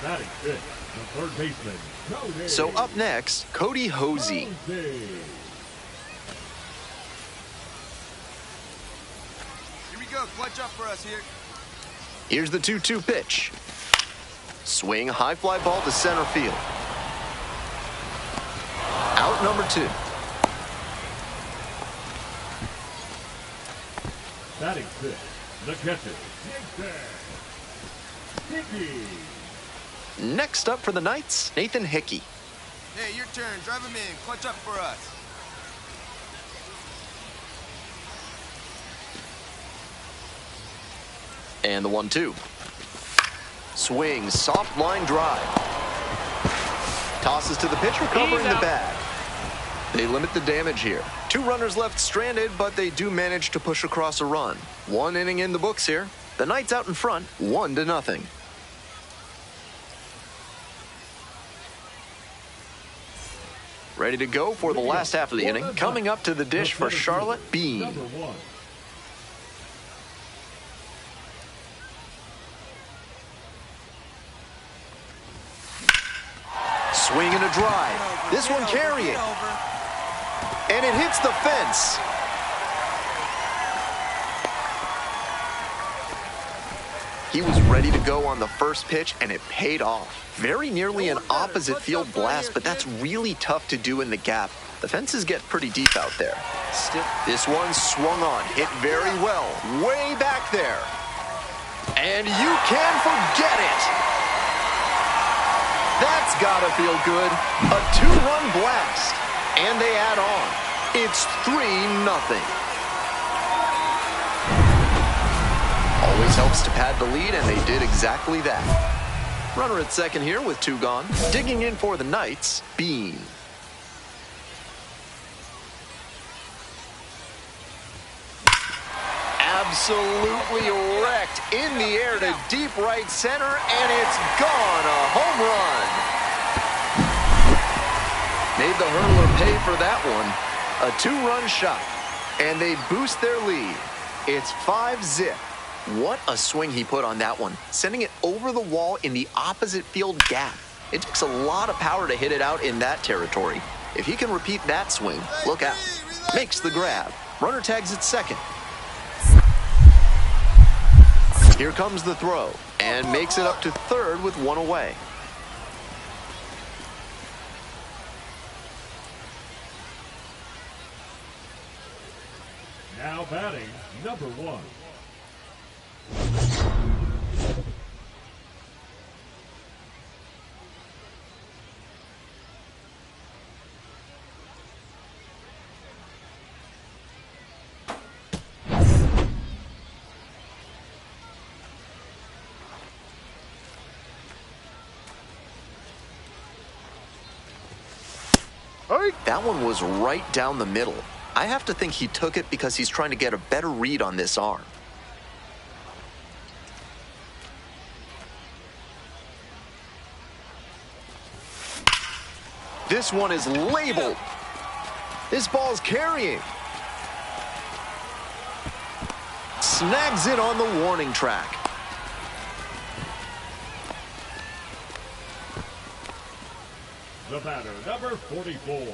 Batting fifth, the third baseman, Cody. So up next, Cody Hosey. Here we go. Clutch up for us here. Here's the 2-2 pitch. Swing, high fly ball to center field. Out number 2. Batting fifth, the catcher, Nathan Hickey. Next up for the Knights, Nathan Hickey. Hey, your turn. Drive him in. Clutch up for us. And the 1-2. Swing, soft line drive. Tosses to the pitcher, covering the bag. They limit the damage here. 2 runners left stranded, but they do manage to push across a run. 1 inning in the books here. The Knights out in front, 1-0. Ready to go for the last half of the inning. Coming up to the dish for Charlotte, Bean. Number 1. Swing and a drive. This one carrying. And it hits the fence. He was ready to go on the first pitch, and it paid off. Very nearly an opposite field blast, but that's really tough to do in the gap. The fences get pretty deep out there. Still, this one swung on, hit very well, way back there. And you can forget it. That's gotta feel good. A 2-run blast. And they add on. It's 3-0. Always helps to pad the lead, and they did exactly that. Runner at second here with 2 gone. Digging in for the Knights, Bean. Absolutely wrecked in the air to deep right center, and it's gone. A home run. Made the hurdler pay for that one. A 2-run shot, and they boost their lead. It's 5-0. What a swing he put on that one, sending it over the wall in the opposite field gap. It takes a lot of power to hit it out in that territory. If he can repeat that swing, look out. Makes the grab. Runner tags at second. Here comes the throw, and makes it up to third with 1 away. Now batting, number 1. That one was right down the middle. I have to think he took it because he's trying to get a better read on this arm. This one is labeled. This ball's carrying. Snags it on the warning track. The batter, number 44.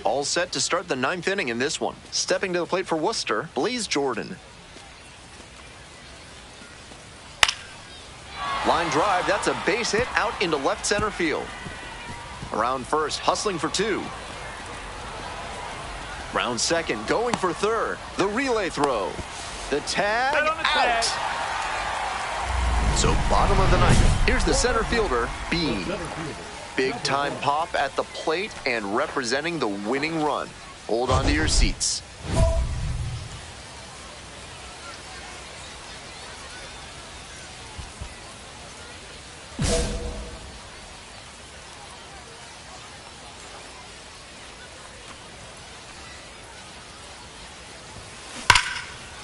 All set to start the 9th inning in this one. Stepping to the plate for Worcester, Blaze Jordan. Line drive, that's a base hit out into left center field. Around first, hustling for 2. Round second, going for third. The relay throw. The tag out. So bottom of the 9th. Here's the center fielder, Bean. Big time pop at the plate and representing the winning run. Hold on to your seats.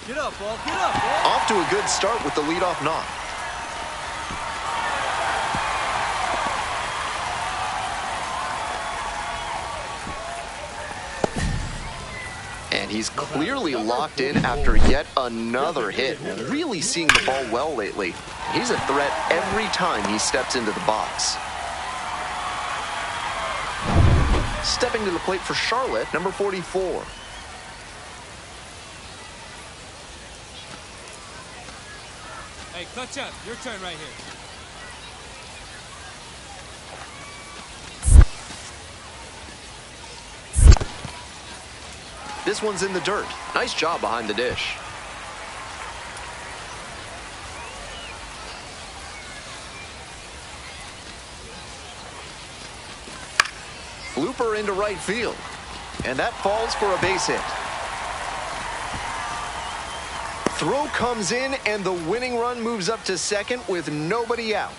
Get up, ball. Get up, ball. Off to a good start with the leadoff knock. And he's clearly locked in after yet another hit. Really seeing the ball well lately. He's a threat every time he steps into the box. Stepping to the plate for Charlotte, number 44. Hey, clutch up. Your turn right here. This one's in the dirt. Nice job behind the dish. Blooper into right field. And that falls for a base hit. Throw comes in, and the winning run moves up to second with nobody out.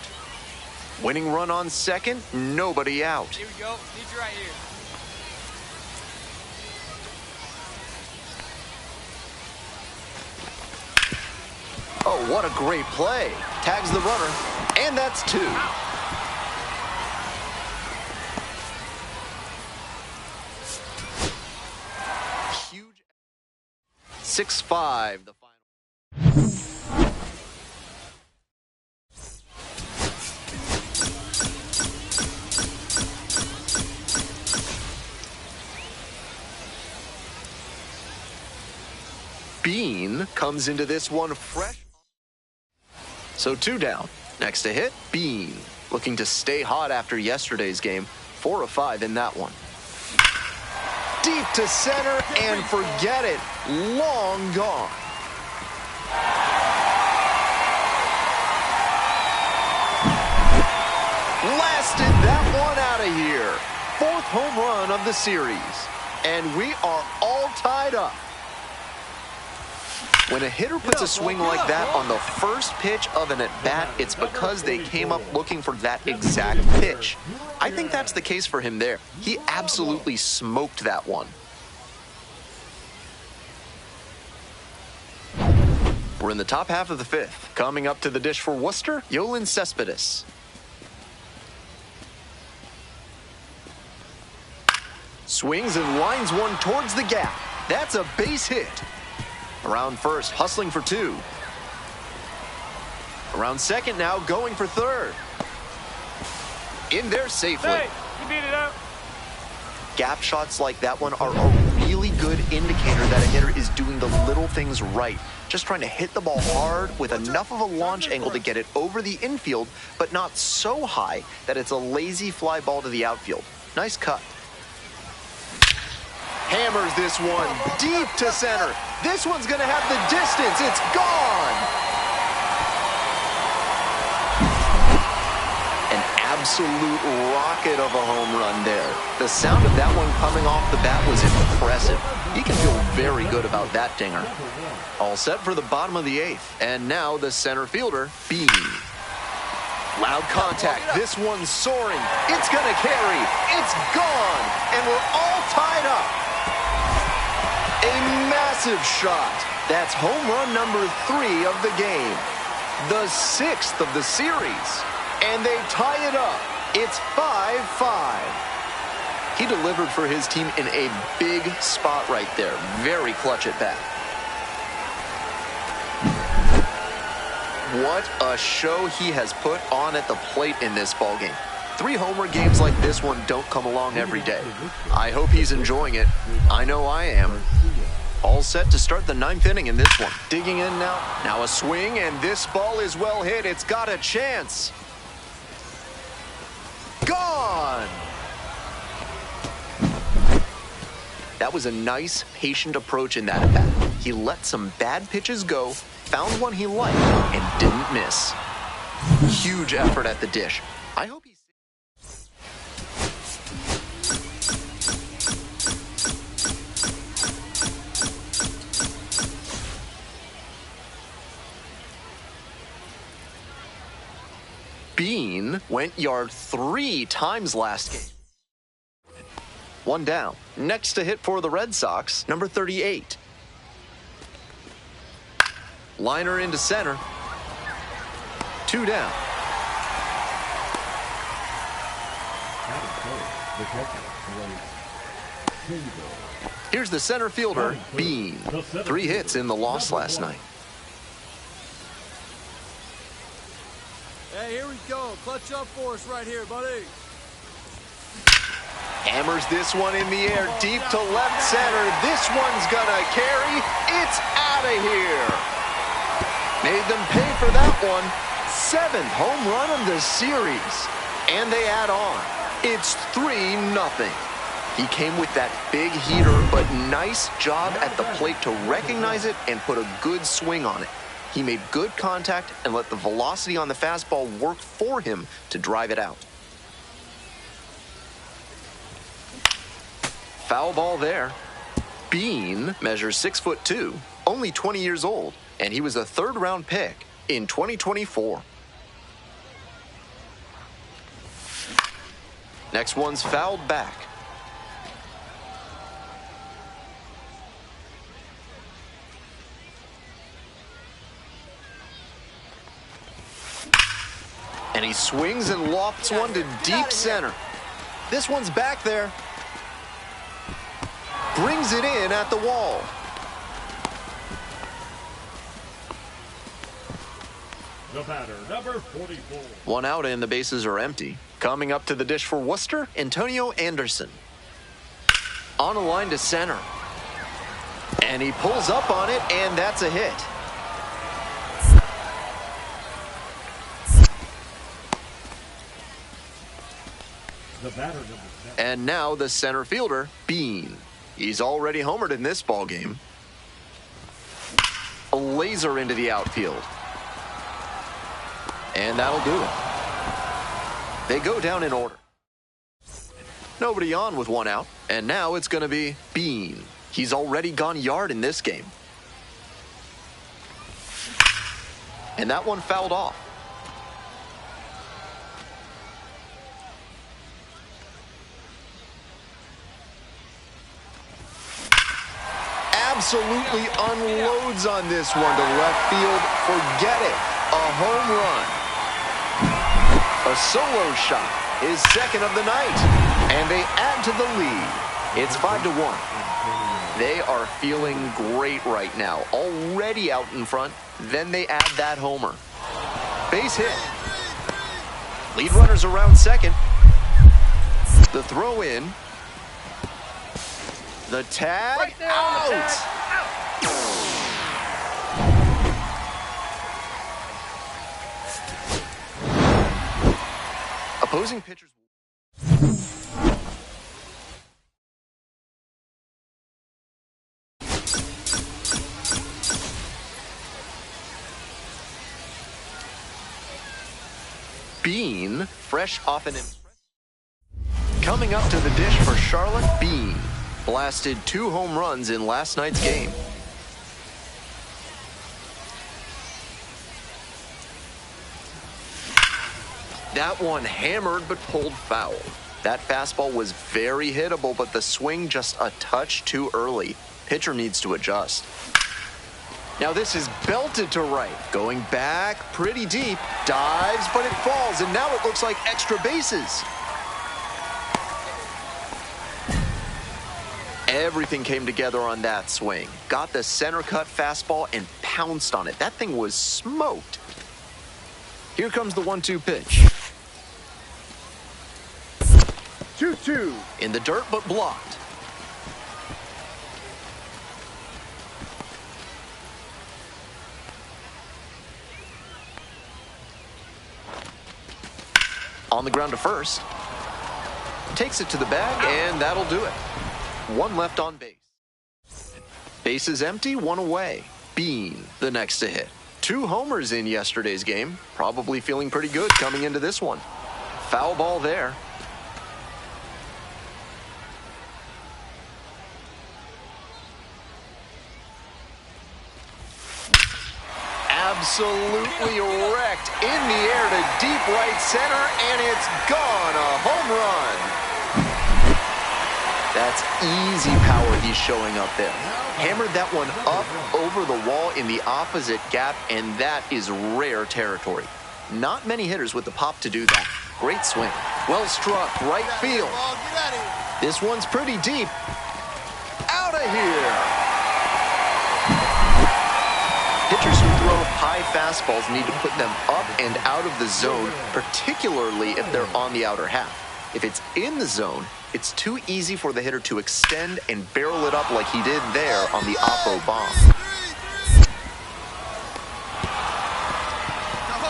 Winning run on second, nobody out. Here we go. Need you right here. Oh, what a great play. Tags the runner, and that's two. Huge. 6-5, the final. Bean comes into this one fresh. So 2 down. Next to hit, Bean. Looking to stay hot after yesterday's game. 4 of 5 in that one. Deep to center, and forget it. Long gone. Blasted that one out of here. 4th home run of the series. And we are all tied up. When a hitter puts a swing like that on the first pitch of an at-bat, it's because they came up looking for that exact pitch. I think that's the case for him there. He absolutely smoked that one. We're in the top half of the 5th. Coming up to the dish for Worcester, Yoeilin Cespedes. Swings and lines one towards the gap. That's a base hit. Around first, hustling for 2. Around second now, going for 3rd. In there safely. Hey, you beat it out. Gap shots like that one are a really good indicator that a hitter is doing the little things right. Just trying to hit the ball hard with enough of a launch angle to get it over the infield, but not so high that it's a lazy fly ball to the outfield. Nice cut. Hammers this one deep to center. This one's going to have the distance. It's gone. An absolute rocket of a home run there. The sound of that one coming off the bat was impressive. He can feel very good about that dinger. All set for the bottom of the 8th. And now the center fielder, Bean. Loud contact. This one's soaring. It's going to carry. It's gone. And we're all tied up. A massive shot. That's home run number 3 of the game. The 6th of the series. And they tie it up. It's 5-5. He delivered for his team in a big spot right there. Very clutch at bat. What a show he has put on at the plate in this ballgame. 3 homer games like this one don't come along every day. I hope he's enjoying it. I know I am. All set to start the 9th inning in this one. Digging in now. Now a swing, and this ball is well hit. It's got a chance. Gone! That was a nice, patient approach in that at-bat. He let some bad pitches go, found one he liked, and didn't miss. Huge effort at the dish. I hope he's... Bean went yard 3 times last game. 1 down. Next to hit for the Red Sox, number 38. Liner into center. 2 down. Here's the center fielder, Bean. 3 hits in the loss last night. Hey, here we go. Clutch up for us right here, buddy. Hammers this one in the air, deep to left center. This one's gonna carry. It's out of here. Made them pay for that one. 7th home run of the series. And they add on. It's 3-0. He came with that big heater, but nice job at the plate to recognize it and put a good swing on it. He made good contact and let the velocity on the fastball work for him to drive it out. Foul ball there. Bean measures 6'2", only 20 years old, and he was a third-round pick in 2024. Next one's fouled back. And he swings and lofts one to deep center. This one's back there. Brings it in at the wall. The batter, number 44. One out and the bases are empty. Coming up to the dish for Worcester, Antonio Anderson. On a line to center. And he pulls up on it, and that's a hit. The batter, number 7. And now the center fielder, Bean. He's already homered in this ballgame. A laser into the outfield. And that'll do it. They go down in order. Nobody on with one out. And now it's going to be Bean. He's already gone yard in this game. And that one fouled off. Absolutely unloads on this one to left field. Forget it. A home run. A solo shot. His second of the night. And they add to the lead. It's 5-1. They are feeling great right now. Already out in front. Then they add that homer. Base hit. Lead runners around second. The throw in. The tag, Right there on the tag. Opposing pitchers. Bean, fresh off an coming up to the dish for Charlotte. Bean blasted 2 home runs in last night's game. That one hammered but pulled foul. That fastball was very hittable, but the swing just a touch too early. Pitcher needs to adjust. Now this is belted to right. Going back pretty deep. Dives, but it falls, and now it looks like extra bases. Everything came together on that swing. Got the center cut fastball and pounced on it. That thing was smoked. Here comes the 1-2 pitch. 2-2. In the dirt, but blocked. On the ground to first. Takes it to the bag, and that'll do it. 1 left on base. Base is empty, 1 away. Bean, the next to hit. 2 homers in yesterday's game. Probably feeling pretty good coming into this one. Foul ball there. Absolutely wrecked in the air to deep right center, and it's gone. A home run. That's easy power he's showing up there. Hammered that one up over the wall in the opposite gap, and that is rare territory. Not many hitters with the pop to do that. Great swing. Well struck, right field. This one's pretty deep. Out of here. Pitchers who throw high fastballs need to put them up and out of the zone, particularly if they're on the outer half. If it's in the zone, it's too easy for the hitter to extend and barrel it up like he did there on the Oppo bomb.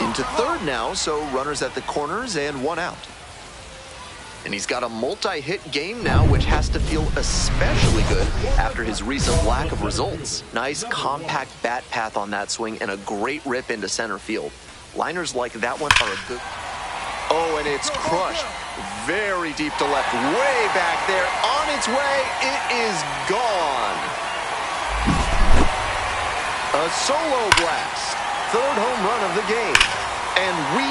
Into third now, so runners at the corners and 1 out. And he's got a multi-hit game now, which has to feel especially good after his recent lack of results. Nice compact bat path on that swing and a great rip into center field. Liners like that one are a good... Oh, and it's crushed very deep to left, way back there. On its way, it is gone. A solo blast. Third home run of the game. And we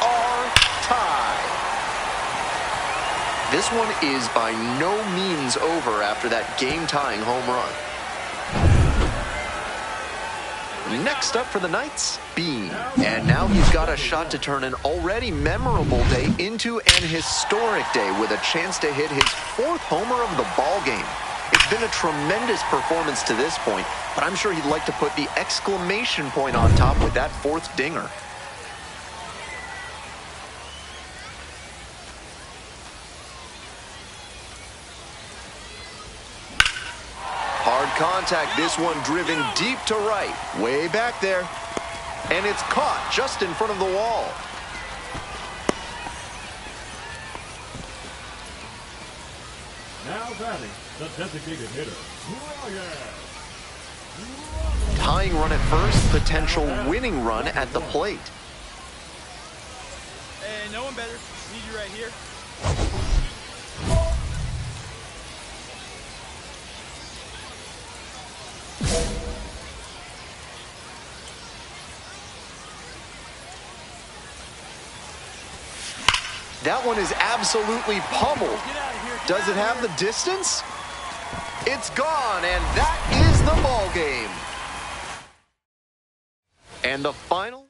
are tied. This one is by no means over after that game-tying home run. Next up for the Knights, Bean. And now he's got a shot to turn an already memorable day into an historic day with a chance to hit his 4th homer of the ballgame. It's been a tremendous performance to this point, but I'm sure he'd like to put the exclamation point on top with that 4th dinger. Hard contact, this one driven deep to right, way back there. And it's caught just in front of the wall. Now batting, the designated hitter, Ryan. Tying run at first, potential winning run at the plate. Hey, no one better. Need you right here. That one is absolutely pummeled. Get out of here. Get Does out it of have here. the distance? It's gone, and that is the ball game. And the final.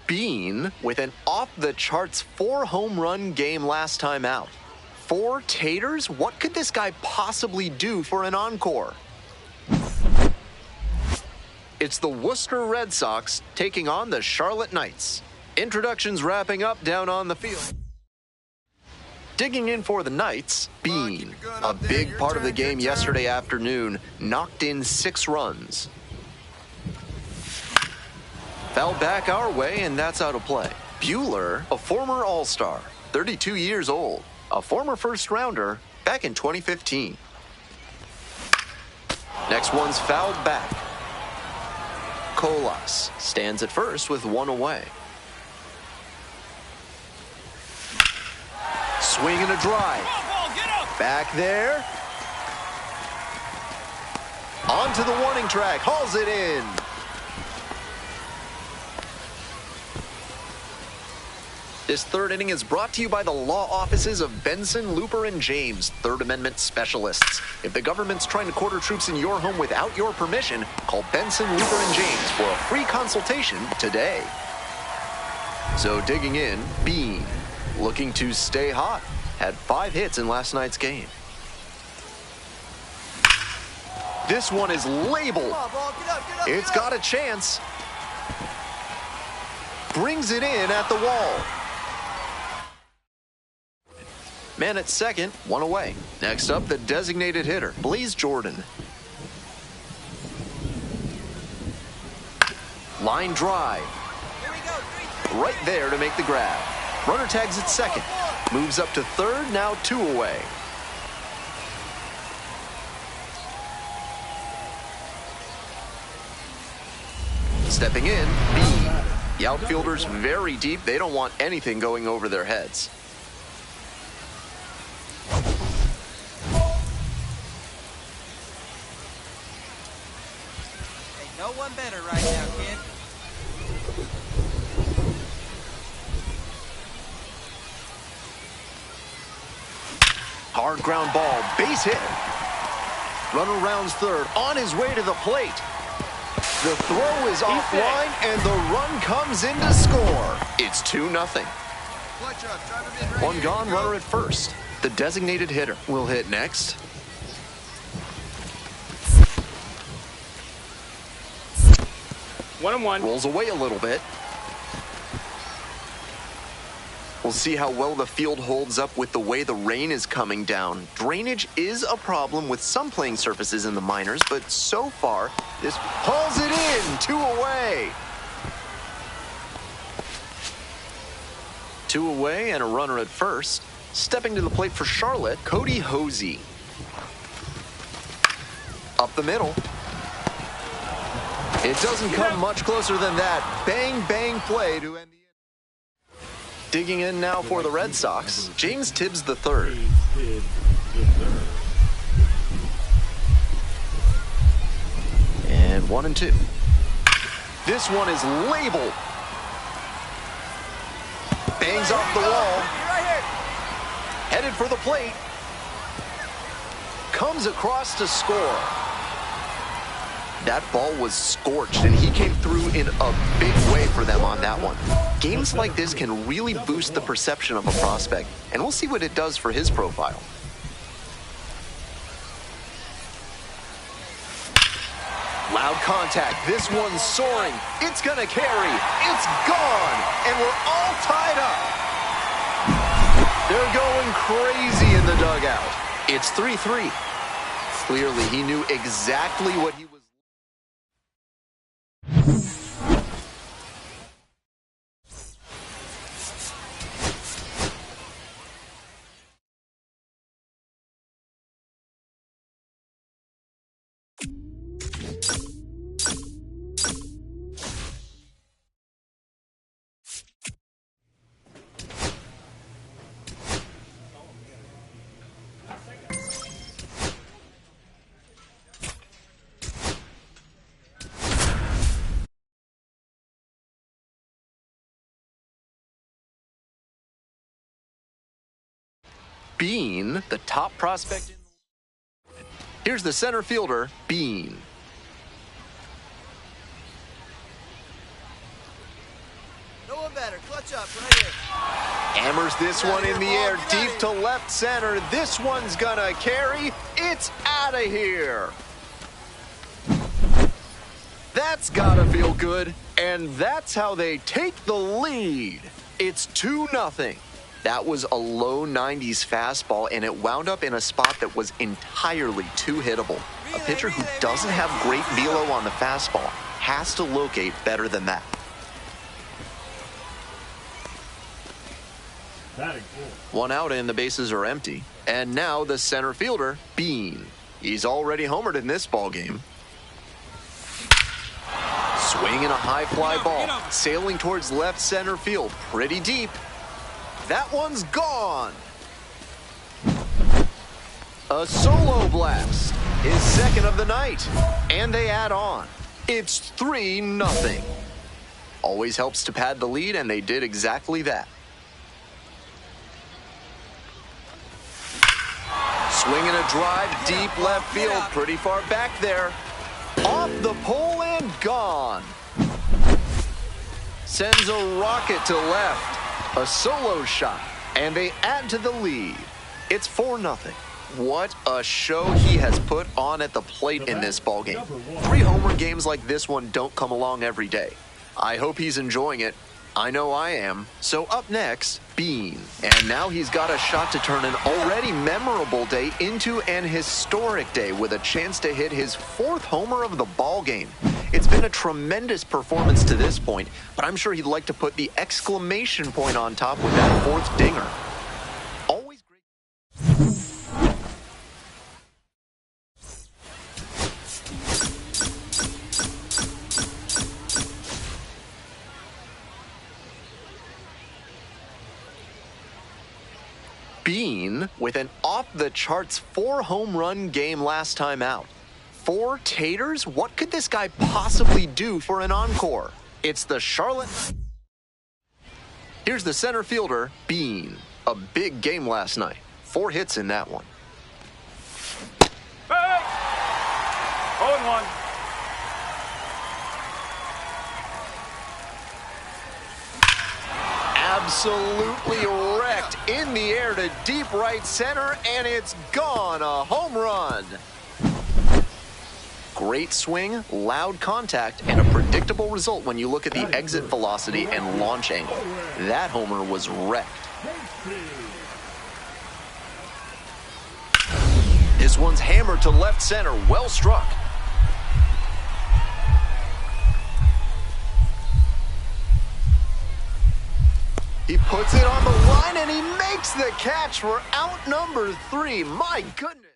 Bean with an off-the-charts 4-home run game last time out. 4 taters? What could this guy possibly do for an encore? It's the Worcester Red Sox taking on the Charlotte Knights. Introductions wrapping up down on the field. Digging in for the Knights, Bean, a big part of the game yesterday afternoon, knocked in 6 runs. Foul back our way, and that's out of play. Buehler, a former All-Star, 32 years old, a former first-rounder back in 2015. Next one's fouled back. Colas stands at first with 1 away. Swing and a drive. Back there. Onto the warning track, hauls it in. This third inning is brought to you by the law offices of Benson, Looper, and James, Third Amendment specialists. If the government's trying to quarter troops in your home without your permission, call Benson, Looper, and James for a free consultation today. So digging in, Bean, looking to stay hot, had 5 hits in last night's game. This one is labeled. It's got a chance. Brings it in at the wall. Man at second, 1 away. Next up, the designated hitter, Blaze Jordan. Line drive. Right there to make the grab. Runner tags at second. Moves up to third, now 2 away. Stepping in, Bean. The outfielders very deep. They don't want anything going over their heads. Ain't no one better right now, kid. Hard ground ball, base hit. Runner rounds third, on his way to the plate. The throw is offline, and the run comes in to score. It's 2-0. 1 gone, runner at first. The designated hitter will hit next. One and one. Rolls away a little bit. We'll see how well the field holds up with the way the rain is coming down. Drainage is a problem with some playing surfaces in the minors, but so far, this hauls it in, 2 away. 2 away and a runner at first. Stepping to the plate for Charlotte, Cody Hosey. Up the middle. It doesn't come much closer than that. Bang, bang play to end the inning. Digging in now for the Red Sox, James Tibbs III. And 1 and 2. This one is labeled. Bangs off the wall. Headed for the plate. Comes across to score. That ball was scorched, and he came through in a big way for them on that one. Games like this can really boost the perception of a prospect, and we'll see what it does for his profile. Loud contact. This one's soaring. It's going to carry. It's gone, and we're all tied up. They're going crazy in the dugout. It's 3-3. Clearly, he knew exactly what he was. Bean, the top prospect. Here's the center fielder, Bean. No one better. Clutch up right here. Hammers this one in the air, deep to left center. This one's gonna carry. It's out of here. That's gotta feel good. And that's how they take the lead. It's 2-0. That was a low 90s fastball, and it wound up in a spot that was entirely too hittable. A pitcher who doesn't have great velo on the fastball has to locate better than that. Batting 1 out and the bases are empty. And now the center fielder, Bean. He's already homered in this ballgame. Swinging a high fly ball, sailing towards left center field, pretty deep. That one's gone. A solo blast, his second of the night, and they add on. It's 3-0. Always helps to pad the lead, and they did exactly that. Swinging a drive deep left field, pretty far back there. Off the pole and gone. Sends a rocket to left. A solo shot, and they add to the lead. It's 4-0. What a show he has put on at the plate in this ballgame. 3 homer games like this one don't come along every day. I hope he's enjoying it. I know I am. So up next, Bean. And now he's got a shot to turn an already memorable day into an historic day with a chance to hit his 4th homer of the ballgame. It's been a tremendous performance to this point, but I'm sure he'd like to put the exclamation point on top with that 4th dinger. Always great. Bean with an off-the-charts 4-home run game last time out. 4 taters? What could this guy possibly do for an encore? It's the Charlotte. Here's the center fielder, Bean. A big game last night. 4 hits in that one. Hey! 0-1. Absolutely wrecked in the air to deep right center, and it's gone. A home run. Great swing, loud contact, and a predictable result when you look at the exit velocity and launch angle. That homer was wrecked. This one's hammered to left center, well struck. He puts it on the line, and he makes the catch for out number 3. My goodness.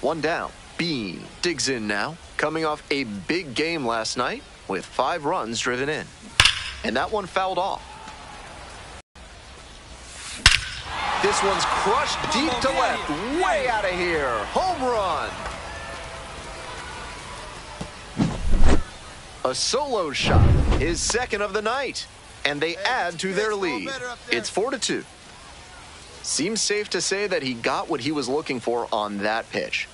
1 down. Bean digs in now, coming off a big game last night with 5 runs driven in. And that one fouled off. This one's crushed deep to left, way out of here. Home run. A solo shot, his 2nd of the night. And they add to their lead. It's 4-2. Seems safe to say that he got what he was looking for on that pitch.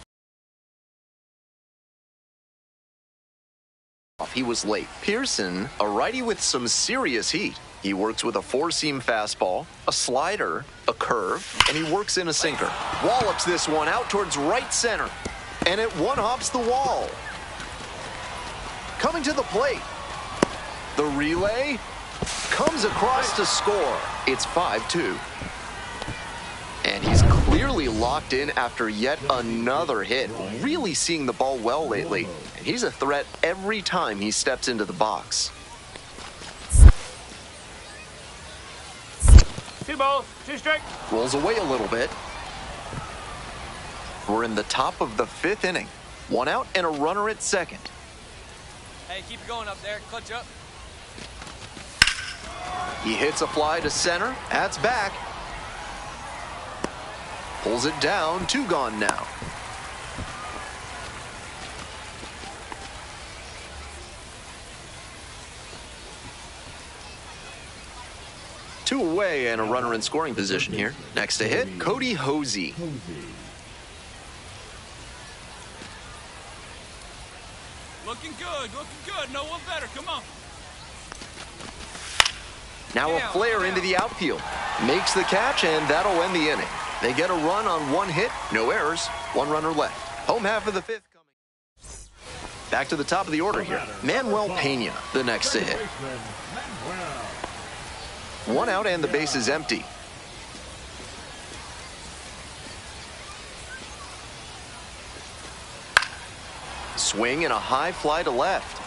He was late. Pearson, a righty with some serious heat. He works with a 4-seam fastball, a slider, a curve, and he works in a sinker. Wallops this one out towards right center, and it one-hops the wall. Coming to the plate. The relay comes across to score. It's 5-2. And he's clearly locked in after yet another hit. Really seeing the ball well lately. And he's a threat every time he steps into the box. 2 balls, 2 strikes. Rolls away a little bit. We're in the top of the 5th inning. 1 out and a runner at second. Hey, keep it going up there. Clutch up. He hits a fly to center. That's back. Pulls it down. 2 gone now. Two away and a runner in scoring position here. Next to hit, Cody Hosey. Looking good. No one better. Come on. Now a flare into the outfield. Makes the catch, and that'll end the inning. They get a run on 1 hit, no errors, 1 runner left. Home half of the 5th coming. Back to the top of the order here. Manuel Pena, the next to hit. 1 out and the base is empty. Swing and a high fly to left.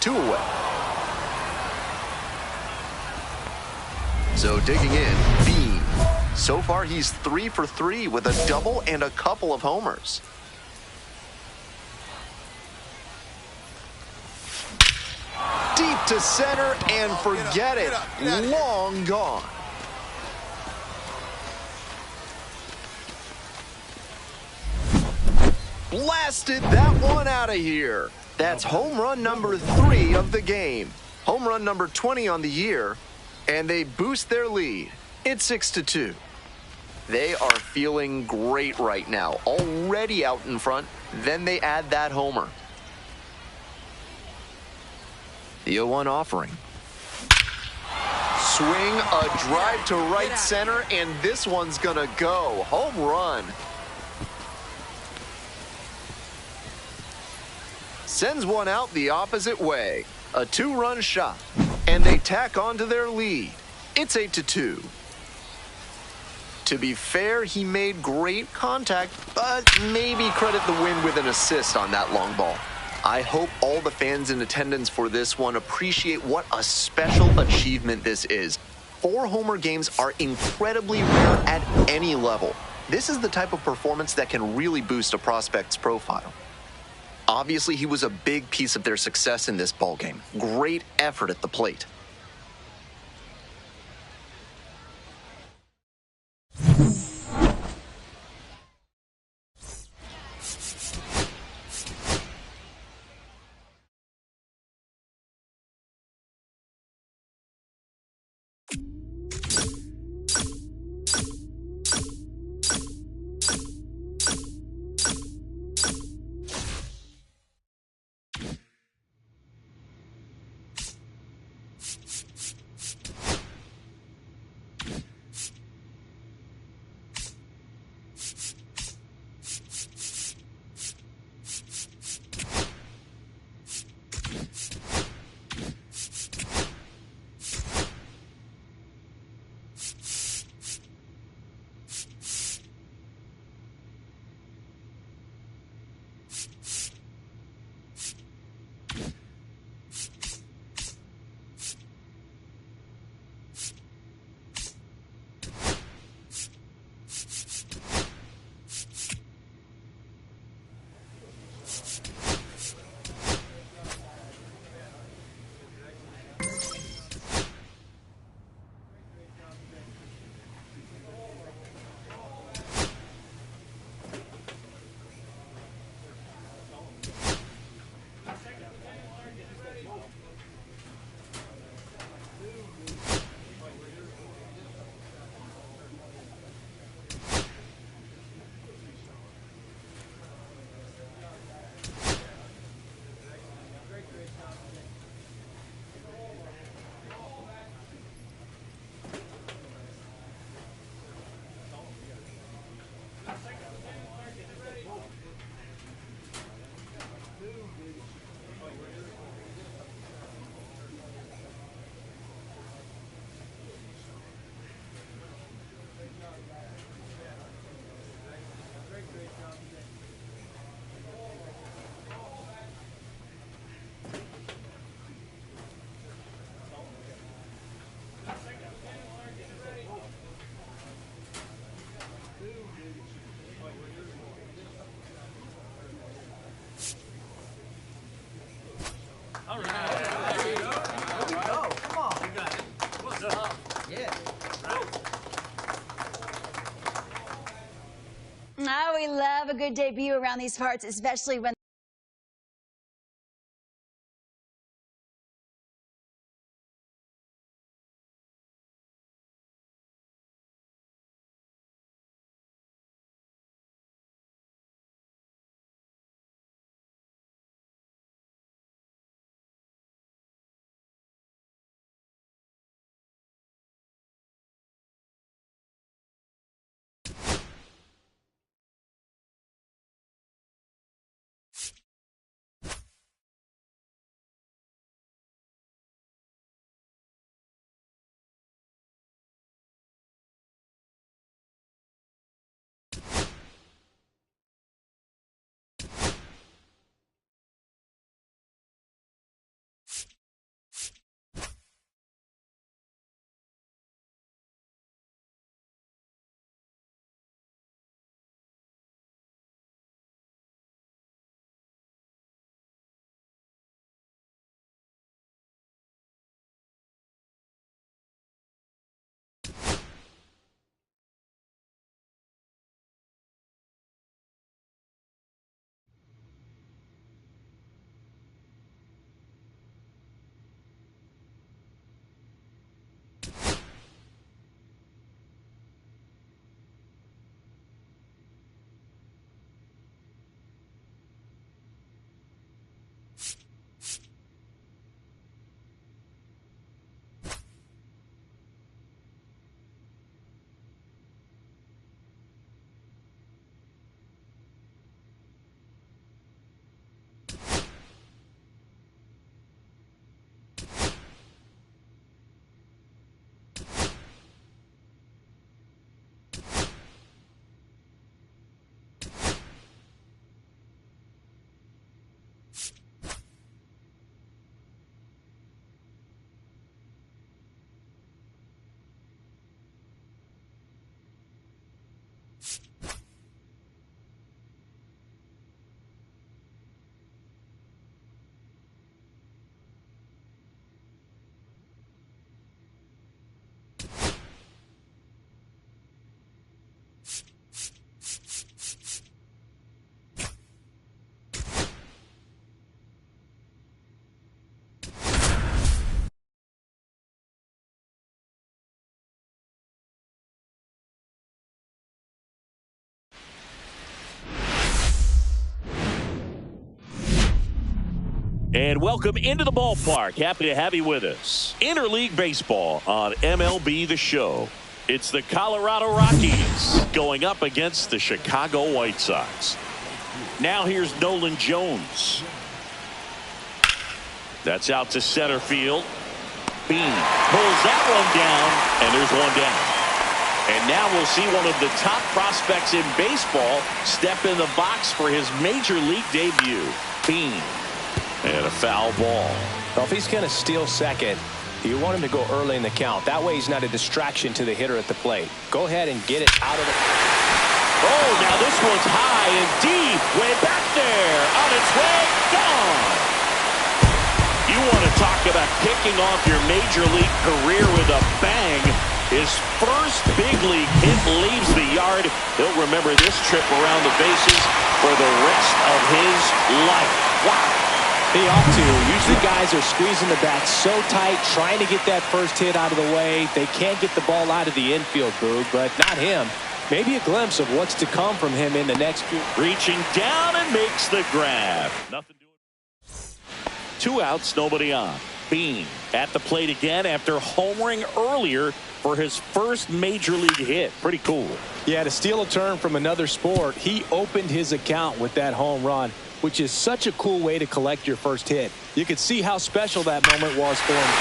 2 away. So digging in, Bean. So far he's 3 for 3 with a double and a couple of homers. Deep to center and forget it. Long gone. Blasted that one out of here. That's home run number 3 of the game. Home run number 20 on the year. And they boost their lead. It's 6-2. They are feeling great right now, already out in front. Then they add that homer. The 0-1 offering. Swing, a drive to right center, and this one's gonna go. Home run. Sends one out the opposite way. A 2-run shot, and they tack on to their lead. It's 8-2. To be fair, he made great contact, but maybe credit the win with an assist on that long ball. I hope all the fans in attendance for this one appreciate what a special achievement this is. 4 homer games are incredibly rare at any level. This is the type of performance that can really boost a prospect's profile. Obviously, he was a big piece of their success in this ballgame. Great effort at the plate. Oh, we love a good debut around these parts, especially when And welcome into the ballpark. Happy to have you with us. Interleague Baseball on MLB The Show. It's the Colorado Rockies going up against the Chicago White Sox. Now here's Nolan Jones. That's out to center field. Bean pulls that one down, and there's one down. And now we'll see one of the top prospects in baseball step in the box for his major league debut. Bean. And a foul ball. Well, if he's going to steal second, you want him to go early in the count. That way he's not a distraction to the hitter at the plate. Go ahead and get it out of the... Oh, now this one's high and deep. Way back there. On its way. Gone. You want to talk about kicking off your major league career with a bang. His first big league hit leaves the yard. He'll remember this trip around the bases for the rest of his life. Wow. He ought to. Usually guys are squeezing the bat so tight, trying to get that first hit out of the way. They can't get the ball out of the infield, Boog, but not him. Maybe a glimpse of what's to come from him in the next few. Reaching down and makes the grab. Nothing doing. 2 outs, nobody on. Bean at the plate again after homering earlier for his first major league hit. Pretty cool. Yeah, to steal a turn from another sport, he opened his account with that home run, which is such a cool way to collect your first hit. You could see how special that moment was for him.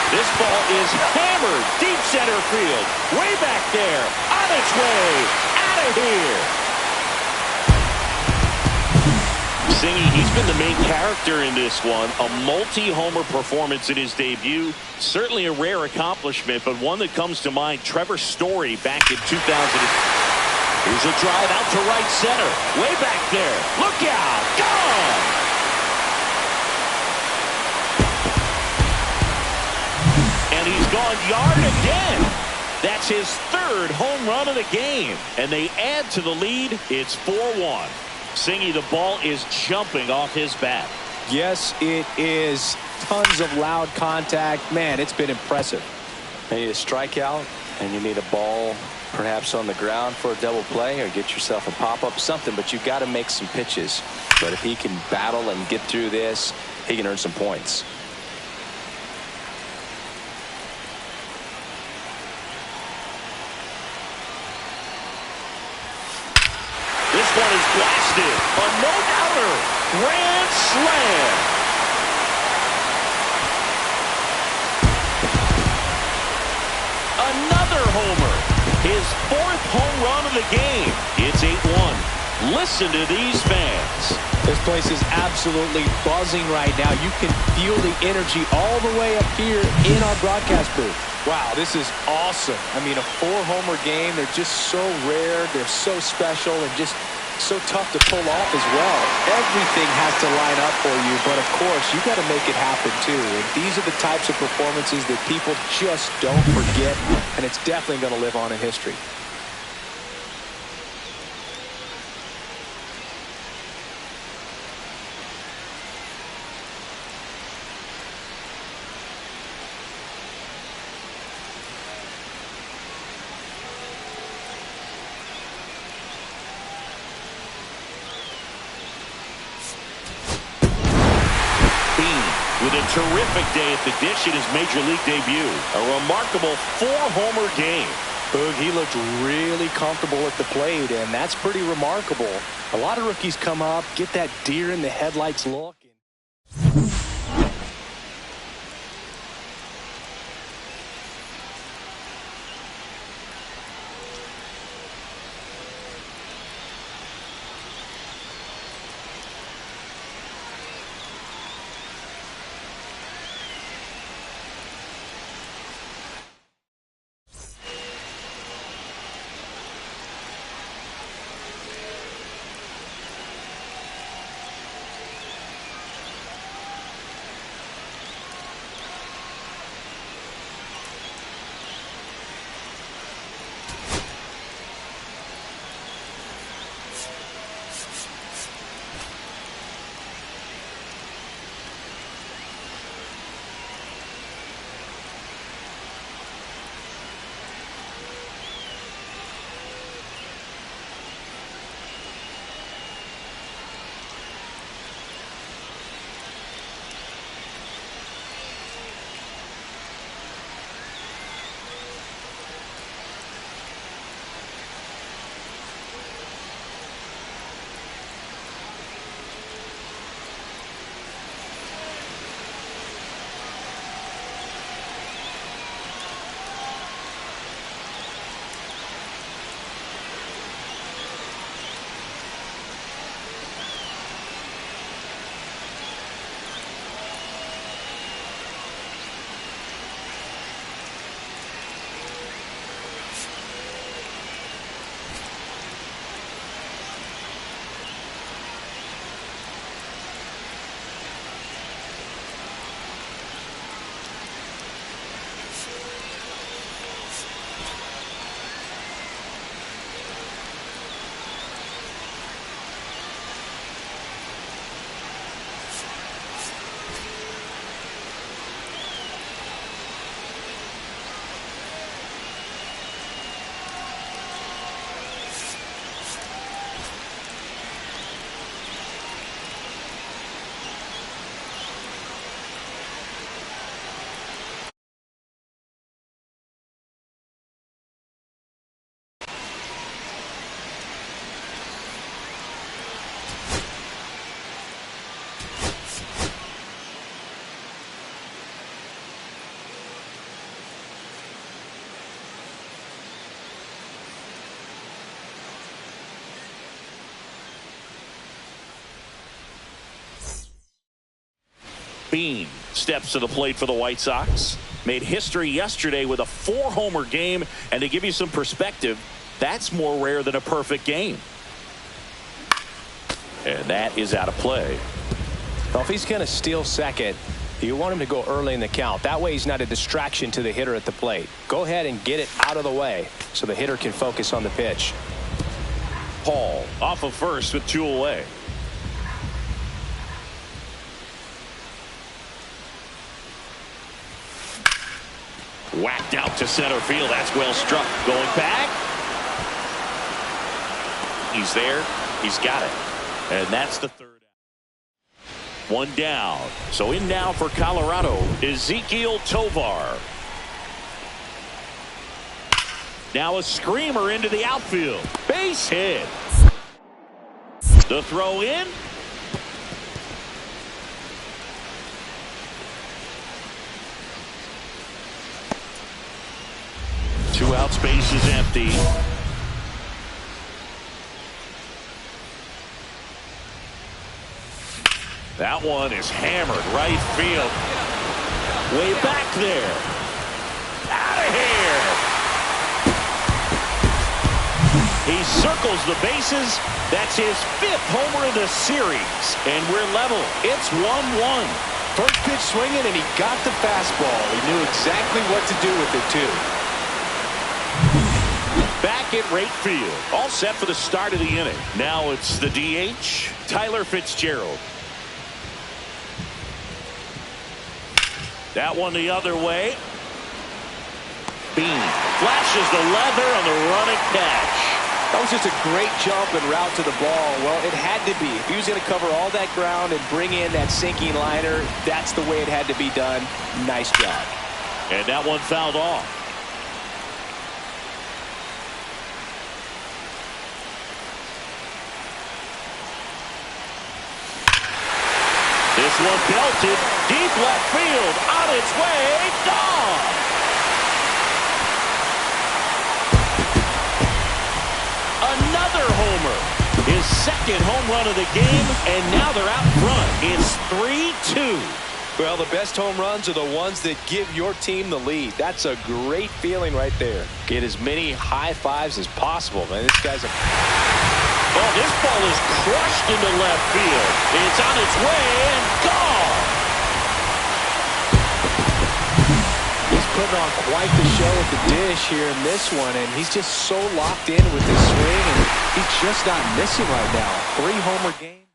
This ball is hammered deep center field. Way back there. On its way. Out of here. Singy, he's been the main character in this one. A multi-homer performance in his debut. Certainly a rare accomplishment, but one that comes to mind. Trevor Story back in 2000. Here's a drive out to right center. Way back there. Look out. Gone. And he's gone yard again. That's his third home run of the game. And they add to the lead. It's 4-1. Singy, the ball is jumping off his bat. Yes, it is. Tons of loud contact. Man, it's been impressive. You need a strikeout, and you need a ball perhaps on the ground for a double play, or get yourself a pop-up, something, but you've got to make some pitches. But if he can battle and get through this, he can earn some points. This one is blasted. A no-doubter. Grand slam. Another homer. His fourth home run of the game. It's 8-1. Listen to these fans. This place is absolutely buzzing right now. You can feel the energy all the way up here in our broadcast booth. Wow, this is awesome. I mean, a 4-homer game. They're just so rare. They're so special and just so tough to pull off as well. Everything has to line up for you, but of course, you got to make it happen too. And these are the types of performances that people just don't forget, and it's definitely going to live on in history. With a terrific day at the dish in his major league debut. A remarkable 4-homer game. Boog, he looked really comfortable at the plate, and that's pretty remarkable. A lot of rookies come up, get that deer in the headlights look. Bean steps to the plate for the White Sox. Made history yesterday with a 4-homer game, and to give you some perspective, that's more rare than a perfect game. And that is out of play. Well, if he's going to steal second, you want him to go early in the count. That way he's not a distraction to the hitter at the plate. Go ahead and get it out of the way so the hitter can focus on the pitch. Paul off of first with 2 away. Whacked out to center field. That's well struck. Going back. He's there. He's got it. And that's the 3rd. 1 down. So in now for Colorado, Ezequiel Tovar. Now a screamer into the outfield. Base hit. The throw in. Two outs, base is empty. That one is hammered right field. Way back there. Out of here. He circles the bases. That's his 5th homer of the series. And we're level. It's 1-1. First pitch swinging, and he got the fastball. He knew exactly what to do with it, too. Back at right field. All set for the start of the inning. Now it's the DH, Tyler Fitzgerald. That one the other way. Bean flashes the leather on the running catch. That was just a great jump and route to the ball. Well, it had to be. If he was going to cover all that ground and bring in that sinking liner, that's the way it had to be done. Nice job. And that one fouled off. This one belted deep left field, on its way, gone. Another homer, his 2nd home run of the game, and now they're out front. It's 3-2. Well, the best home runs are the ones that give your team the lead. That's a great feeling right there. Get as many high fives as possible, man. This guy's a... Oh, this ball is crushed into left field. It's on its way and gone. He's putting on quite the show at the dish here in this one, and he's just so locked in with his swing, and he's just not missing right now. 3-homer game.